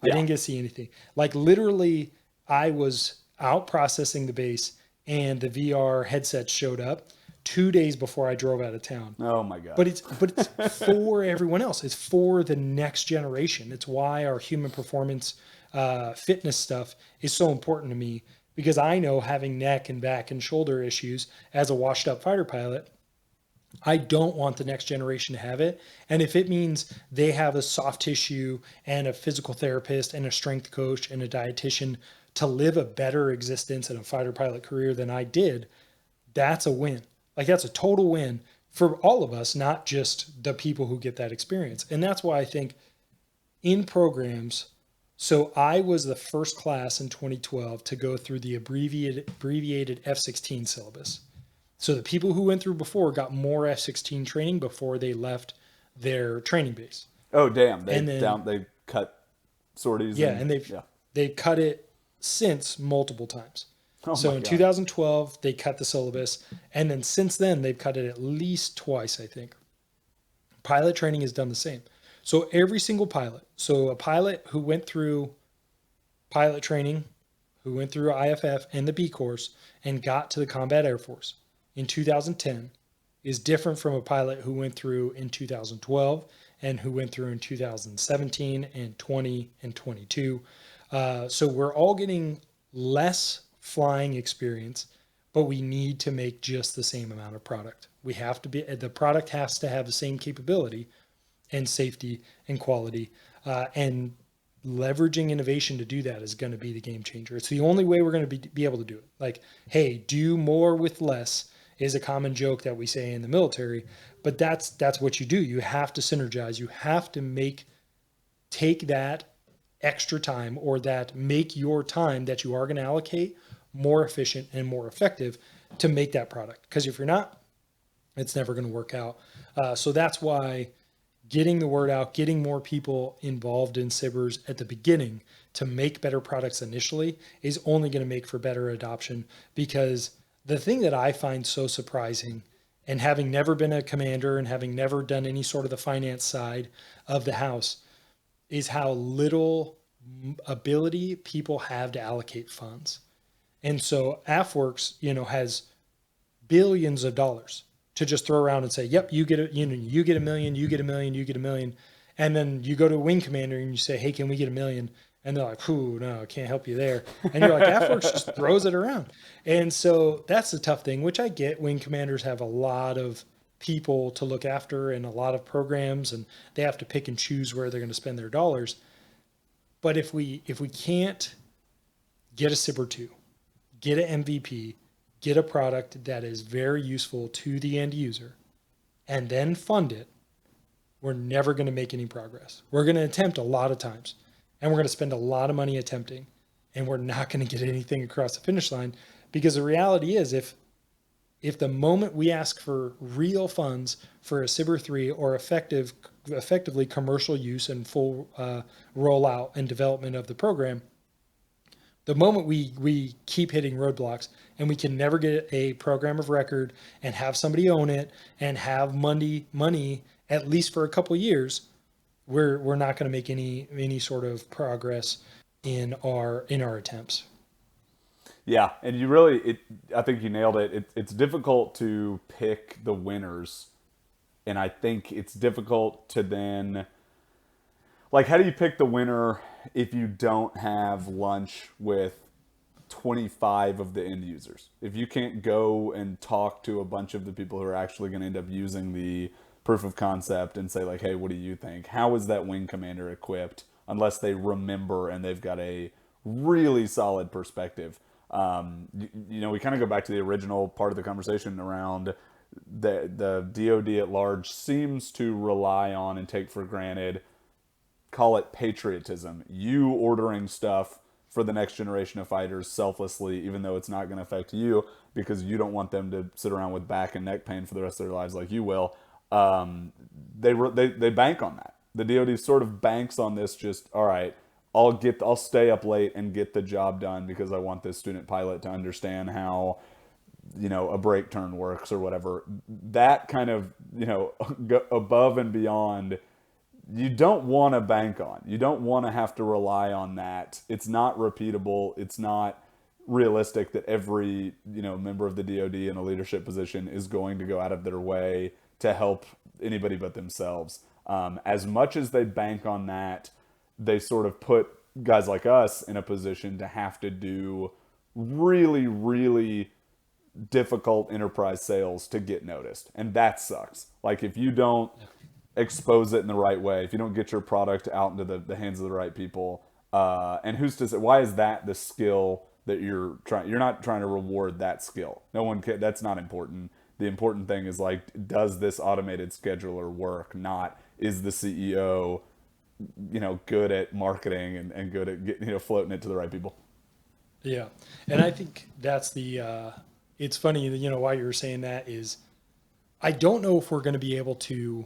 I didn't get to see anything. Like literally, I was out processing the base and the VR headset showed up 2 days before I drove out of town. Oh my God. But it's for everyone else. It's for the next generation. It's why our human performance fitness stuff is so important to me, because I know, having neck and back and shoulder issues as a washed up fighter pilot, I don't want the next generation to have it. And if it means they have a soft tissue and a physical therapist and a strength coach and a dietitian to live a better existence in a fighter pilot career than I did, that's a win. Like that's a total win for all of us, not just the people who get that experience. And that's why I think in programs, so I was the first class in 2012 to go through the abbreviated F-16 syllabus. So the people who went through before got more F-16 training before they left their training base. Oh, damn. They cut sorties. Yeah. And they've cut it since multiple times. Oh so in 2012, they cut the syllabus. And then since then, they've cut it at least twice, I think. Pilot training has done the same. So every single pilot, so a pilot who went through pilot training, who went through IFF and the B course and got to the Combat Air Force, in 2010 is different from a pilot who went through in 2012 and who went through in 2017 and 20 and 22. So we're all getting less flying experience, but we need to make just the same amount of product. The product has to have the same capability and safety and quality, and leveraging innovation to do that is going to be the game changer. It's the only way we're going to be able to do it. Like, hey, do more with less is a common joke that we say in the military, but that's what you do. You have to synergize. You have to take that extra time, or that make your time that you are going to allocate more efficient and more effective to make that product. Because if you're not, it's never going to work out. So that's why getting the word out, getting more people involved in SIBRs at the beginning to make better products initially is only going to make for better adoption. Because the thing that I find so surprising, and having never been a commander and having never done any sort of the finance side of the house, is how little ability people have to allocate funds. And so AFWorks, has billions of dollars to just throw around and say, yep, you get you get $1 million, you get $1 million, you get $1 million. And then you go to a wing commander and you say, hey, can we get $1 million? And they're like, "Ooh, no, I can't help you there." And you're like, AFWorks just throws it around. And so that's the tough thing, which I get. Wing commanders have a lot of people to look after and a lot of programs, and they have to pick and choose where they're going to spend their dollars. But if we can't get a SIBR 2, get an MVP, get a product that is very useful to the end user, and then fund it, we're never going to make any progress. We're going to attempt a lot of times, and we're going to spend a lot of money attempting, and we're not going to get anything across the finish line. Because the reality is, if the moment we ask for real funds for a SIBR 3 or effectively commercial use and full rollout and development of the program, the moment we keep hitting roadblocks and we can never get a program of record and have somebody own it and have money at least for a couple of years, we're not going to make any sort of progress in our attempts. Yeah, and I think you nailed it. It's difficult to pick the winners, and I think it's difficult to then, like, how do you pick the winner if you don't have lunch with 25 of the end users? If you can't go and talk to a bunch of the people who are actually going to end up using the proof of concept and say, like, hey, what do you think? How is that wing commander equipped unless they remember and they've got a really solid perspective? We kind of go back to the original part of the conversation around the DoD at large seems to rely on and take for granted, call it patriotism, you ordering stuff for the next generation of fighters selflessly, even though it's not going to affect you because you don't want them to sit around with back and neck pain for the rest of their lives like you will. They bank on that. The DoD sort of banks on this. Just, all right, I'll stay up late and get the job done because I want this student pilot to understand how, a brake turn works or whatever. That kind of, above and beyond, you don't want to bank on. You don't want to have to rely on that. It's not repeatable. It's not realistic that every, member of the DoD in a leadership position is going to go out of their way to help anybody but themselves. As much as they bank on that, they sort of put guys like us in a position to have to do really, really difficult enterprise sales to get noticed. And that sucks. Like, if you don't expose it in the right way, if you don't get your product out into the hands of the right people, and who's to say, why is that the skill that you're not trying to reward that skill? No one can, that's not important. The important thing is, like, does this automated scheduler work? Not, is the CEO, good at marketing and good at floating it to the right people. Yeah. And I think that's it's funny that, why you were saying that is, I don't know if we're going to be able to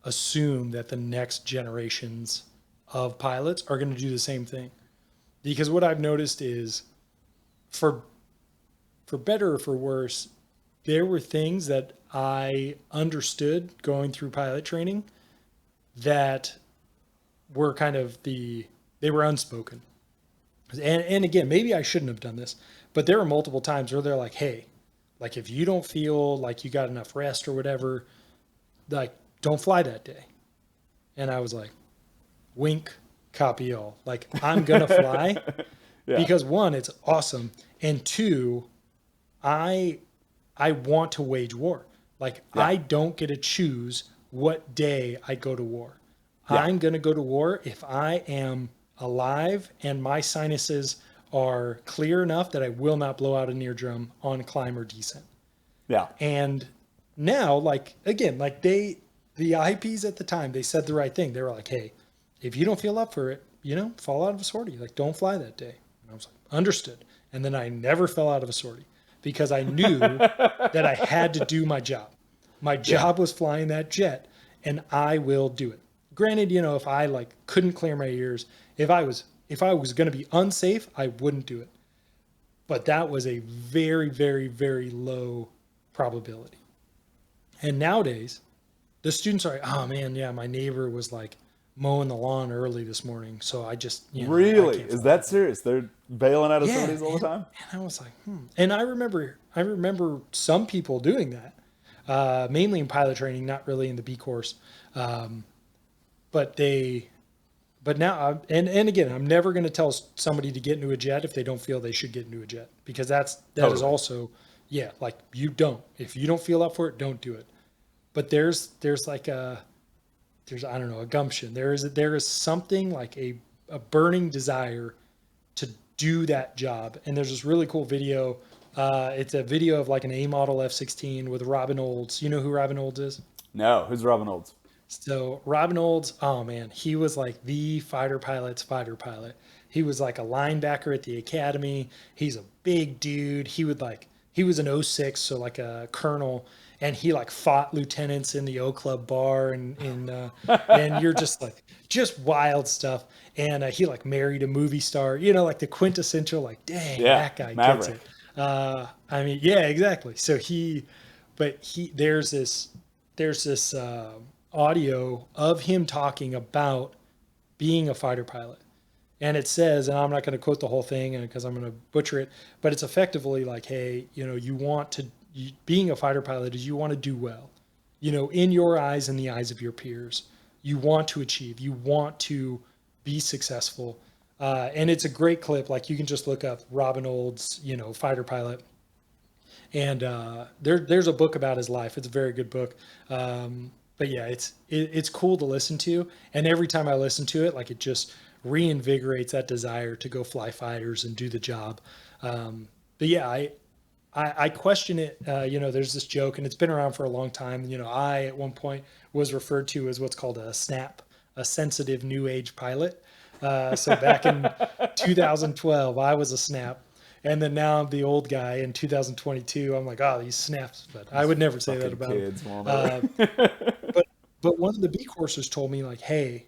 assume that the next generations of pilots are going to do the same thing. Because what I've noticed is, for better or for worse, there were things that I understood going through pilot training that were they were unspoken. And again, maybe I shouldn't have done this, but there were multiple times where they're like, hey, Like if you don't feel like you got enough rest or whatever, like don't fly that day. And I was like, wink, copy all. Like I'm gonna fly Yeah. because one, it's awesome, and two, I I want to wage war. Like Yeah. I don't get to choose what day I go to war. Yeah. I'm going to go to war if I am alive and my sinuses are clear enough that I will not blow out an eardrum on climb or descent. Yeah. And now, like again, like the IPs at the time, they said the right thing. They were like, "Hey, if you don't feel up for it, fall out of a sortie. Like, don't fly that day." And I was like, "Understood." And then I never fell out of a sortie because I knew that I had to do my job. My Yeah. job was flying that jet, and I will do it. Granted, if I like couldn't clear my ears, if I was going to be unsafe, I wouldn't do it. But that was a very, very, very low probability. And nowadays, the students are like, oh man, yeah, my neighbor was like mowing the lawn early this morning. So I just, I Really? can't Is fly that that day. serious? They're bailing out of Yeah. sorties all the time? And I was like, And I remember some people doing that, mainly in pilot training, not really in the B course. Um, but but now, and again, I'm never going to tell somebody to get into a jet if they don't feel they should get into a jet, because that is Totally. also, yeah, like you don't. If you don't feel up for it, don't do it. But there's like there's I don't know, a gumption. There is something like a burning desire to do that job. And there's this really cool video. It's a video of like an A model F-16 with Robin Olds. You know who Robin Olds is? No. Who's Robin Olds? So Robin Olds, oh man, he was like the fighter pilot's fighter pilot. He was like a linebacker at the academy. He's a big dude. He was an '06, so like a colonel, and he like fought lieutenants in the O Club bar, and you're just like just wild stuff. And he like married a movie star, like the quintessential like, dang, Yeah. that guy gets Maverick. it. I mean, yeah, exactly. So but there's this audio of him talking about being a fighter pilot. And it says, and I'm not going to quote the whole thing because I'm going to butcher it, but it's effectively like, hey, being a fighter pilot is you want to do well, in your eyes and the eyes of your peers. You want to achieve, you want to be successful. And it's a great clip. Like you can just look up Robin Olds, fighter pilot. And there's a book about his life. It's a very good book. But yeah, it's cool to listen to. And every time I listen to it, like it just reinvigorates that desire to go fly fighters and do the job. But yeah, I question it. There's this joke, and it's been around for a long time. I at one point was referred to as what's called a SNAP, a sensitive new age pilot. So back in 2012, I was a SNAP. And then now I'm the old guy in 2022. I'm like, oh, these snaps. But I would never say that Fucking about him. kids won't Uh, ever. but one of the B coursers told me like, hey,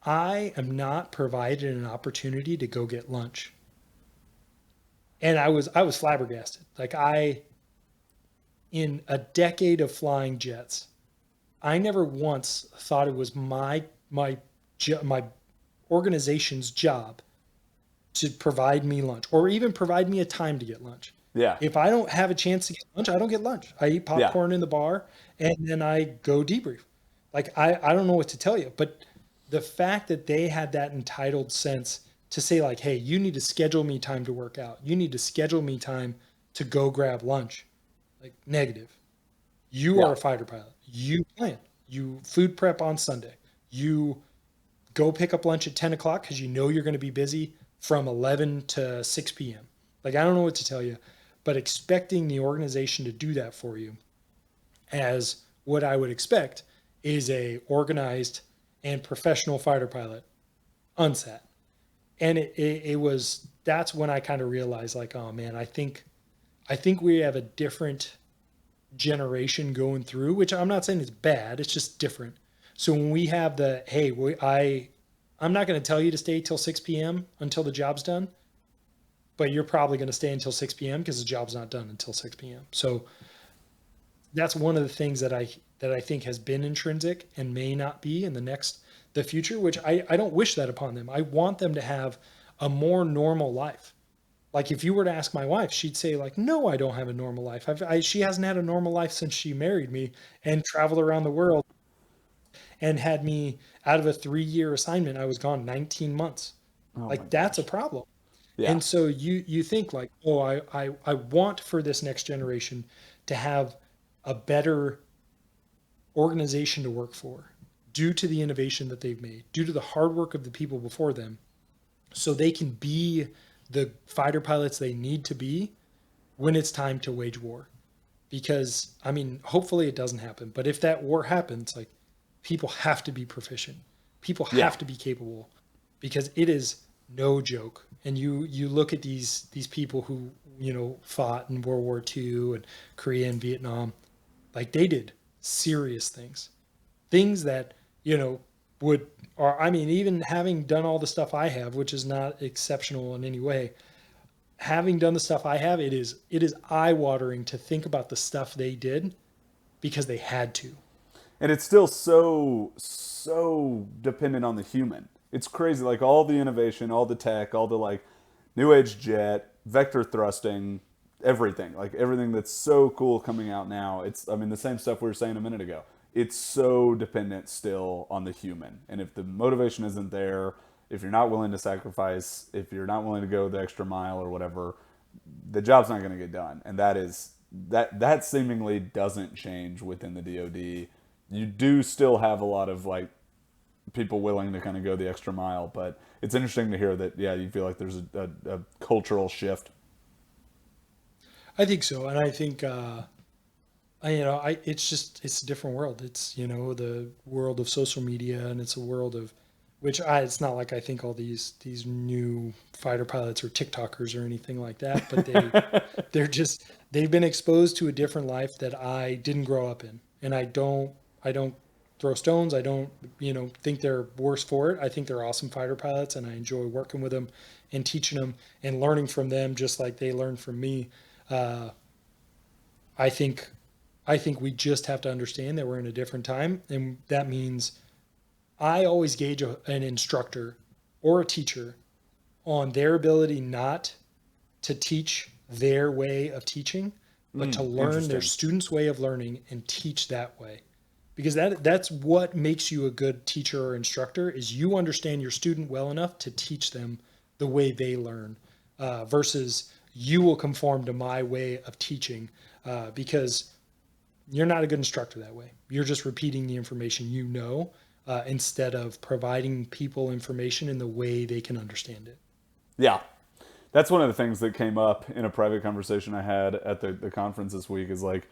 I am not provided an opportunity to go get lunch. And I was flabbergasted. Like in a decade of flying jets, I never once thought it was my organization's job to provide me lunch or even provide me a time to get lunch. Yeah. If I don't have a chance to get lunch, I don't get lunch. I eat Yeah. popcorn in the bar and then I go debrief. Like I don't know what to tell you, but the fact that they had that entitled sense to say like, hey, you need to schedule me time to work out. You need to schedule me time to go grab lunch. Like negative. You are Yeah. a fighter pilot. You plan. You food prep on Sunday. You go pick up lunch at 10 o'clock because you know you're going to be busy from 11 to 6 p.m. Like, I don't know what to tell you, but expecting the organization to do that for you as what I would expect is a organized and professional fighter pilot unsat. And that's when I kind of realized like, oh man, I think we have a different generation going through, which I'm not saying it's bad. It's just different. So when we have hey, I'm not going to tell you to stay till 6 p.m. until the job's done, but you're probably going to stay until 6 p.m. because the job's not done until 6 p.m. So that's one of the things that I think has been intrinsic and may not be in the future, which I don't wish that upon them. I want them to have a more normal life. Like if you were to ask my wife, she'd say like, no, I don't have a normal life. She hasn't had a normal life since she married me and traveled around the world and had me out of a 3-year assignment. I was gone 19 months. Oh my Like that's a gosh. problem. Yeah. And so you think like, oh, I want for this next generation to have a better organization to work for due to the innovation that they've made, due to the hard work of the people before them, so they can be the fighter pilots they need to be when it's time to wage war. Because I mean, hopefully it doesn't happen, but if that war happens, like people have to be proficient. People Yeah. have to be capable because it is no joke. And you look at these people who, fought in World War II and Korea and Vietnam, like they did serious things. Things that, you know, would or I mean, even having done all the stuff I have, which is not exceptional in any way, having done the stuff I have, it is eye-watering to think about the stuff they did because they had to. And it's still so dependent on the human. It's crazy, like all the innovation, all the tech, all the like new age jet, vector thrusting, everything, like everything that's so cool coming out now. It's, I mean, the same stuff we were saying a minute ago. It's so dependent still on the human. And if the motivation isn't there, if you're not willing to sacrifice, if you're not willing to go the extra mile or whatever, the job's not going to get done. And that seemingly doesn't change within the DoD. You do still have a lot of like people willing to kind of go the extra mile, but it's interesting to hear that, yeah, you feel like there's a cultural shift. I think so, and I think it's a different world. It's the world of social media, and it's a world of which it's not like I think all these new fighter pilots are TikTokers or anything like that, but they've been exposed to a different life that I didn't grow up in, and I don't throw stones. I don't think they're worse for it. I think they're awesome fighter pilots, and I enjoy working with them and teaching them and learning from them just like they learn from me. Uh, I think I think we just have to understand that we're in a different time, and that means I always gauge an instructor or a teacher on their ability not to teach their way of teaching, but to learn their Interesting. students' way of learning and teach that way. Because that's what makes you a good teacher or instructor is you understand your student well enough to teach them the way they learn, versus you will conform to my way of teaching, because you're not a good instructor that way. You're just repeating the information instead of providing people information in the way they can understand it. Yeah. That's one of the things that came up in a private conversation I had at the conference this week is like,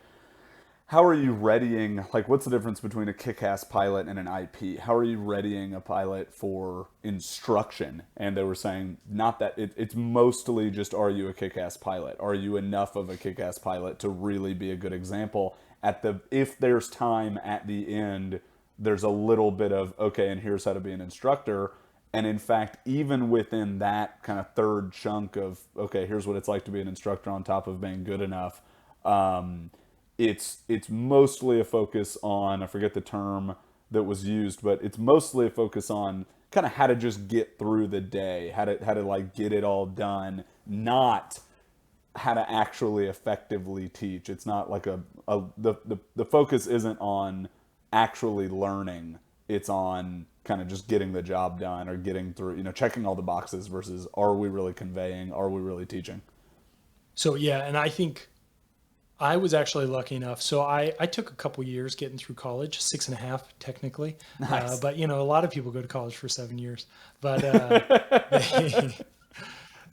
how are you readying, like, what's the difference between a kick-ass pilot and an IP? How are you readying a pilot for instruction? And they were saying, not that, it's mostly just, are you a kick-ass pilot? Are you enough of a kick-ass pilot to really be a good example? If there's time at the end, there's a little bit of, okay, and here's how to be an instructor. And in fact, even within that kind of third chunk of, okay, here's what it's like to be an instructor on top of being good enough, it's mostly a focus on, I forget the term that was used, but it's mostly a focus on kind of how to just get through the day, how to like get it all done, not how to actually effectively teach. It's not like the focus isn't on actually learning. It's on kind of just getting the job done or getting through, checking all the boxes versus are we really conveying? Are we really teaching? So yeah, and I think I was actually lucky enough. So I took a couple years getting through college, 6.5 technically. Nice. But a lot of people go to college for 7 years. But they,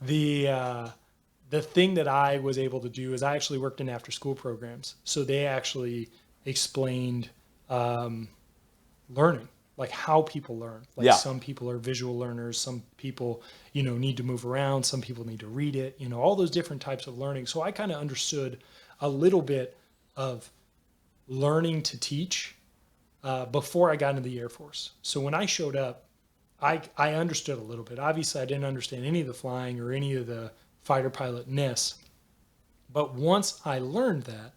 the the thing that I was able to do is I actually worked in after school programs. So they actually explained learning, like how people learn. Like Yeah. some people are visual learners, some people, need to move around, some people need to read it, all those different types of learning. So I kind of understood a little bit of learning to teach before I got into the Air Force. So when I showed up, I understood a little bit. Obviously, I didn't understand any of the flying or any of the fighter pilot-ness. But once I learned that,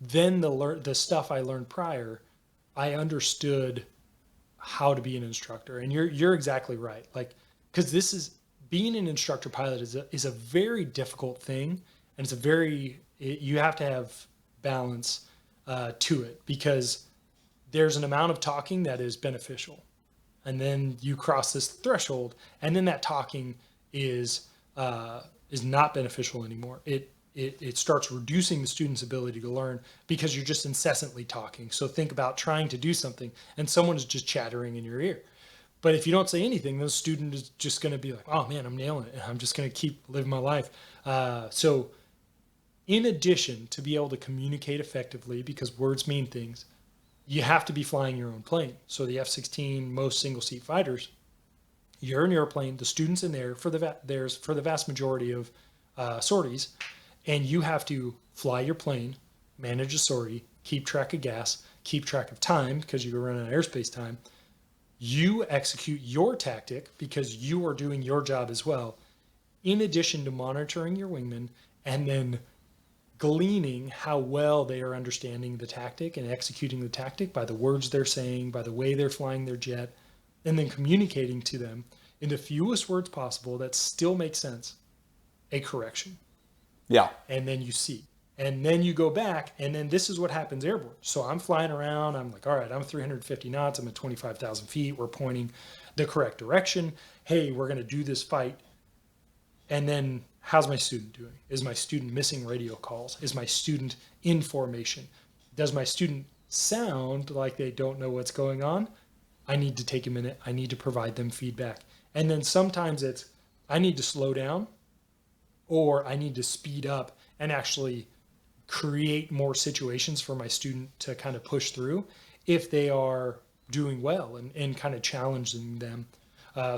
then the stuff I learned prior, I understood how to be an instructor. And you're exactly right. Like, because this is being an instructor pilot is a very difficult thing, and you have to have balance to it, because there's an amount of talking that is beneficial, and then you cross this threshold, and then that talking is not beneficial anymore. It starts reducing the student's ability to learn, because you're just incessantly talking. So think about trying to do something and someone is just chattering in your ear. But if you don't say anything, the student is just going to be like, oh man, I'm nailing it. I'm just going to keep living my life. So in addition to be able to communicate effectively, because words mean things, you have to be flying your own plane. So the F-16, most single seat fighters, you're in your airplane, the student's in there for the vast majority of sorties, and you have to fly your plane, manage a sortie, keep track of gas, keep track of time, because you run out of airspace time. You execute your tactic because you are doing your job as well, in addition to monitoring your wingmen and then gleaning how well they are understanding the tactic and executing the tactic by the words they're saying, by the way they're flying their jet, and then communicating to them in the fewest words possible that still make sense, a correction. Yeah. And then you see. And then you go back, and then this is what happens airborne. So I'm flying around. I'm like, all right, I'm 350 knots. I'm at 25,000 feet. We're pointing the correct direction. Hey, we're going to do this fight. And then how's my student doing? Is my student missing radio calls? Is my student in formation? Does my student sound like they don't know what's going on? I need to take a minute. I need to provide them feedback. And then sometimes it's, I need to slow down, or I need to speed up and actually create more situations for my student to kind of push through if they are doing well, and kind of challenging them.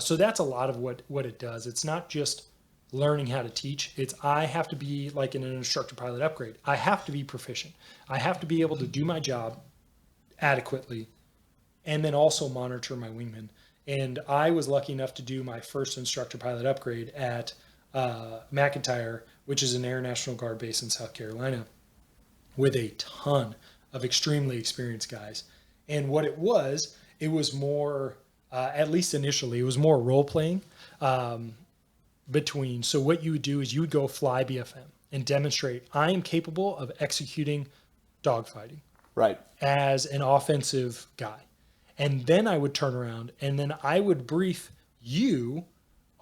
So that's a lot of what it does. It's not just learning how to teach. It's, I have to be like in an instructor pilot upgrade. I have to be proficient. I have to be able to do my job adequately, and then also monitor my wingman. And I was lucky enough to do my first instructor pilot upgrade at McIntyre, which is an Air National Guard base in South Carolina, with a ton of extremely experienced guys. And what it was more, at least initially, it was more role playing between. So what you would do is you would go fly BFM and demonstrate, I am capable of executing dogfighting, Right, as an offensive guy. And then I would turn around and then I would brief you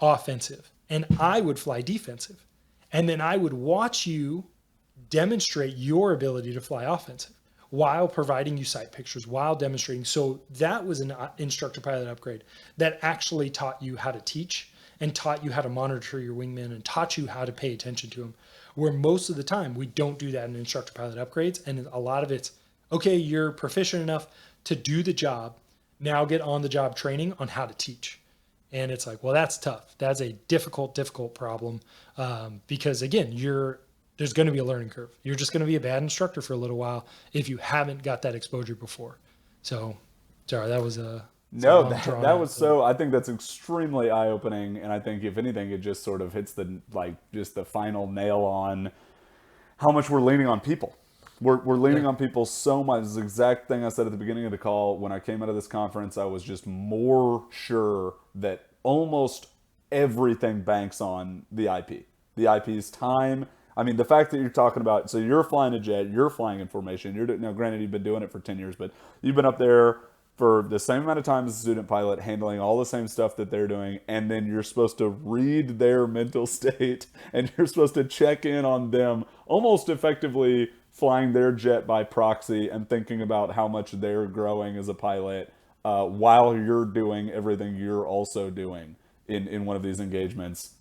offensive, and I would fly defensive. And then I would watch you demonstrate your ability to fly offensive while providing you sight pictures, while demonstrating. So that was an instructor pilot upgrade that actually taught you how to teach, and taught you how to monitor your wingman, and taught you how to pay attention to them. Where most of the time we don't do that in instructor pilot upgrades. And a lot of it's, okay, you're proficient enough to do the job. Now get on the job training on how to teach. And it's like, well, that's tough. That's a difficult problem, because again, there's going to be a learning curve. You're just going to be a bad instructor for a little while if you haven't got that exposure before. So, sorry, that was a no, that was so. I think that's extremely eye opening, and I think if anything, it just sort of hits just the final nail on how much we're leaning on people. We're leaning on people so much. It's the exact thing I said at the beginning of the call. When I came out of this conference, I was just more sure that almost everything banks on the IP. The IP's time. I mean, the fact that you're talking about, so you're flying a jet, you're flying in formation. Now, granted, you've been doing it for 10 years, but you've been up there for the same amount of time as a student pilot, handling all the same stuff that they're doing, and then you're supposed to read their mental state, and you're supposed to check in on them, almost effectively flying their jet by proxy and thinking about how much they're growing as a pilot while you're doing everything you're also doing in one of these engagements.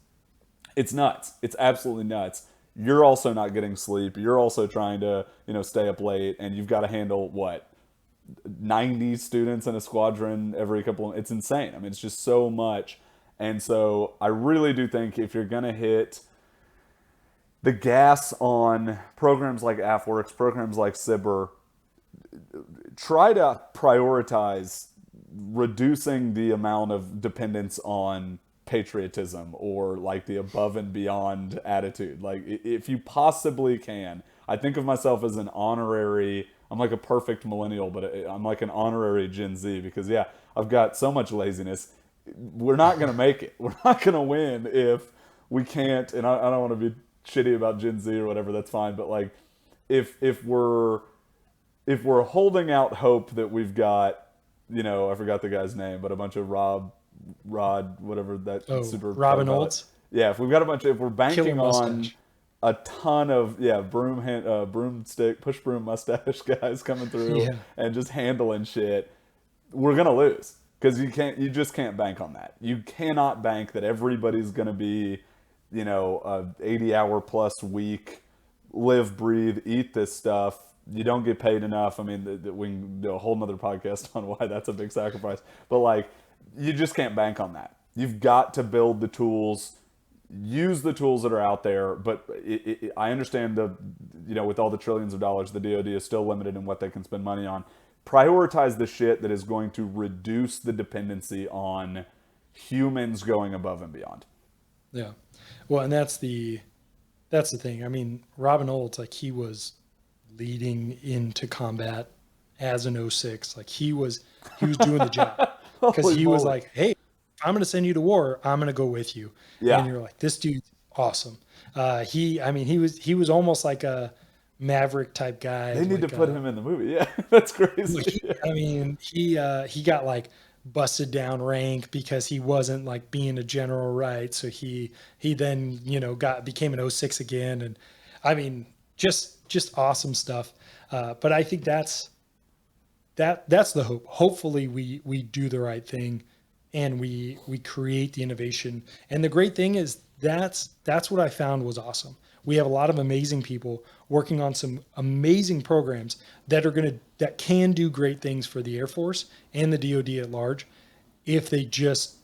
It's nuts. It's absolutely nuts. You're also not getting sleep. You're also trying to, stay up late, and you've got to handle 90 students in a squadron every it's insane. I mean, it's just so much. And so I really do think if you're going to hit the gas on programs like AFWorks, programs like SIBR, try to prioritize reducing the amount of dependence on patriotism or like the above and beyond attitude. Like, if you possibly can. I think of myself as an honorary, I'm like a perfect millennial, but I'm like an honorary Gen Z because, yeah, I've got so much laziness. we're not going to make it. We're not going to win if we can't. And I don't want to be shitty about Gen Z or whatever. That's fine. But like, if we're holding out hope that we've got, I forgot the guy's name, but a bunch of Rod, whatever that super Robin pilot. Olds. Yeah, if we're Killer banking on mustache. a ton of broomstick, push broom mustache guys coming through Yeah. and just handling shit, we're gonna lose because you just can't bank on that. You cannot bank that everybody's gonna be, a 80-hour plus week, live, breathe, eat this stuff. You don't get paid enough. I mean, we can do a whole nother podcast on why that's a big sacrifice. But like, you just can't bank on that. You've got to build the tools, use the tools that are out there. But I understand with all the trillions of dollars, the DoD is still limited in what they can spend money on. Prioritize the shit that is going to reduce the dependency on humans going above and beyond. Yeah. Well, and that's the thing. I mean, Robin Olds, like he was leading into combat as an 06. Like he was doing the job because Holy he was moly. like, hey, if I'm going to send you to war, I'm going to go with you. Yeah. And you're like, this dude's awesome. He was almost like a Maverick type guy. They need like to put him in the movie. Yeah, that's crazy. he got like busted down rank because he wasn't like being a general, right? So he then became an 06 again, and I mean just awesome stuff. But I think that's the hope. Hopefully we do the right thing and we create the innovation. And the great thing is that's what I found was awesome. We have a lot of amazing people working on some amazing programs that can do great things for the Air Force and the DoD at large if they just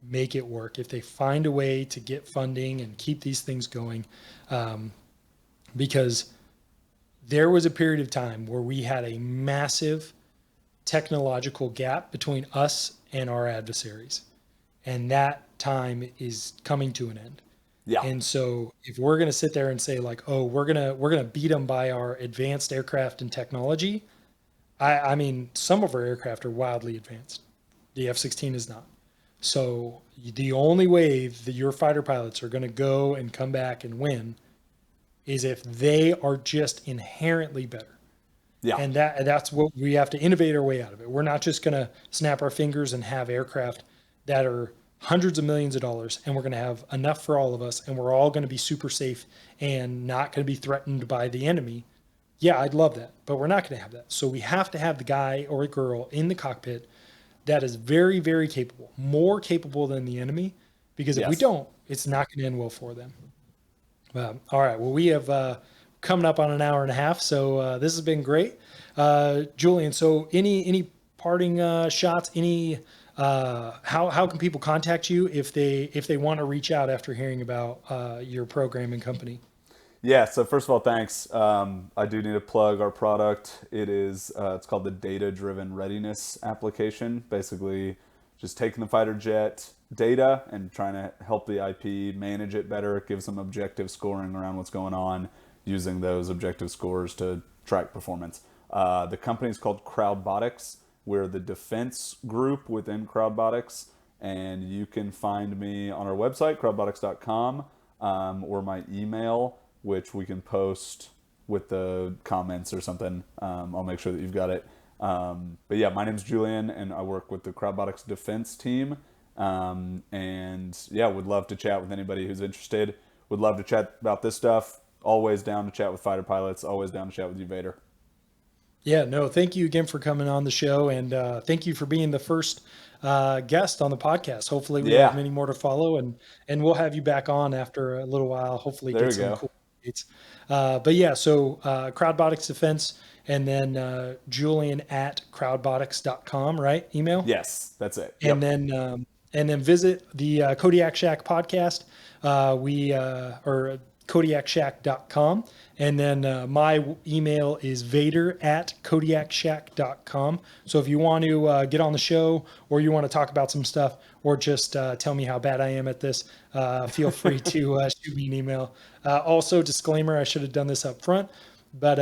make it work, if they find a way to get funding and keep these things going. Because there was a period of time where we had a massive technological gap between us and our adversaries. And that time is coming to an end. Yeah. And so if we're going to sit there and say like, oh, we're going to beat them by our advanced aircraft and technology, I mean, some of our aircraft are wildly advanced. The F-16 is not. So the only way that your fighter pilots are going to go and come back and win is if they are just inherently better. Yeah. And that's what we have to innovate our way out of it. We're not just going to snap our fingers and have aircraft that are hundreds of millions of dollars and we're going to have enough for all of us and we're all going to be super safe and not going to be threatened by the enemy. Yeah, I'd love that, but we're not going to have that. So we have to have the guy or a girl in the cockpit that is very, very capable, more capable than the enemy, because if we don't, it's not going to end well for them. All right. Well, we have coming up on an hour and a half, so this has been great. Julian, so any parting shots, how can people contact you if they want to reach out after hearing about your program and company? Yeah, so first of all, thanks. I do need to plug our product. It's called the Data Driven Readiness application. Basically, just taking the fighter jet data and trying to help the IP manage it better, give some objective scoring around what's going on, using those objective scores to track performance. The company is called Crowdbotics. We're the defense group within Crowdbotics, and you can find me on our website, crowdbotics.com, or my email, which we can post with the comments or something. I'll make sure that you've got it. But yeah, my name's Julian, and I work with the Crowdbotics Defense team. And yeah, would love to chat with anybody who's interested. Would love to chat about this stuff. Always down to chat with fighter pilots. Always down to chat with you, Vader. Yeah, no, thank you again for coming on the show, and thank you for being the first guest on the podcast. Hopefully we have many more to follow, and we'll have you back on after a little while. Hopefully there get some cool updates. But yeah, so Crowdbotics Defense, and then Julian at crowdbotics.com, right? Email? Yes, that's it. And then visit the Kodiak Shack podcast. Or KodiakShack.com. And then my email is Vader at KodiakShack.com. So if you want to get on the show, or you want to talk about some stuff, or just tell me how bad I am at this, feel free to shoot me an email. Also, disclaimer, I should have done this up front. but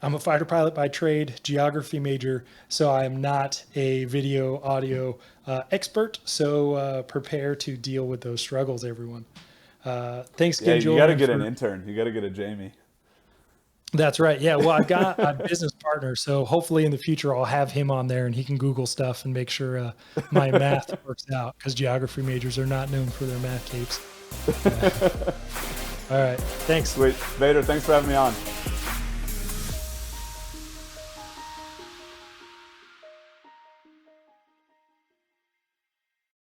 I'm a fighter pilot by trade, geography major, so I am not a video audio expert. So prepare to deal with those struggles, everyone. Thanks Yeah, again, you got to Julian. get an intern. You got to get a Jamie. That's right. Yeah. Well, I've got a business partner, so hopefully in the future I'll have him on there and he can Google stuff and make sure my math works out, because geography majors are not known for their math capes. All right. Thanks. Sweet. Vader, thanks for having me on.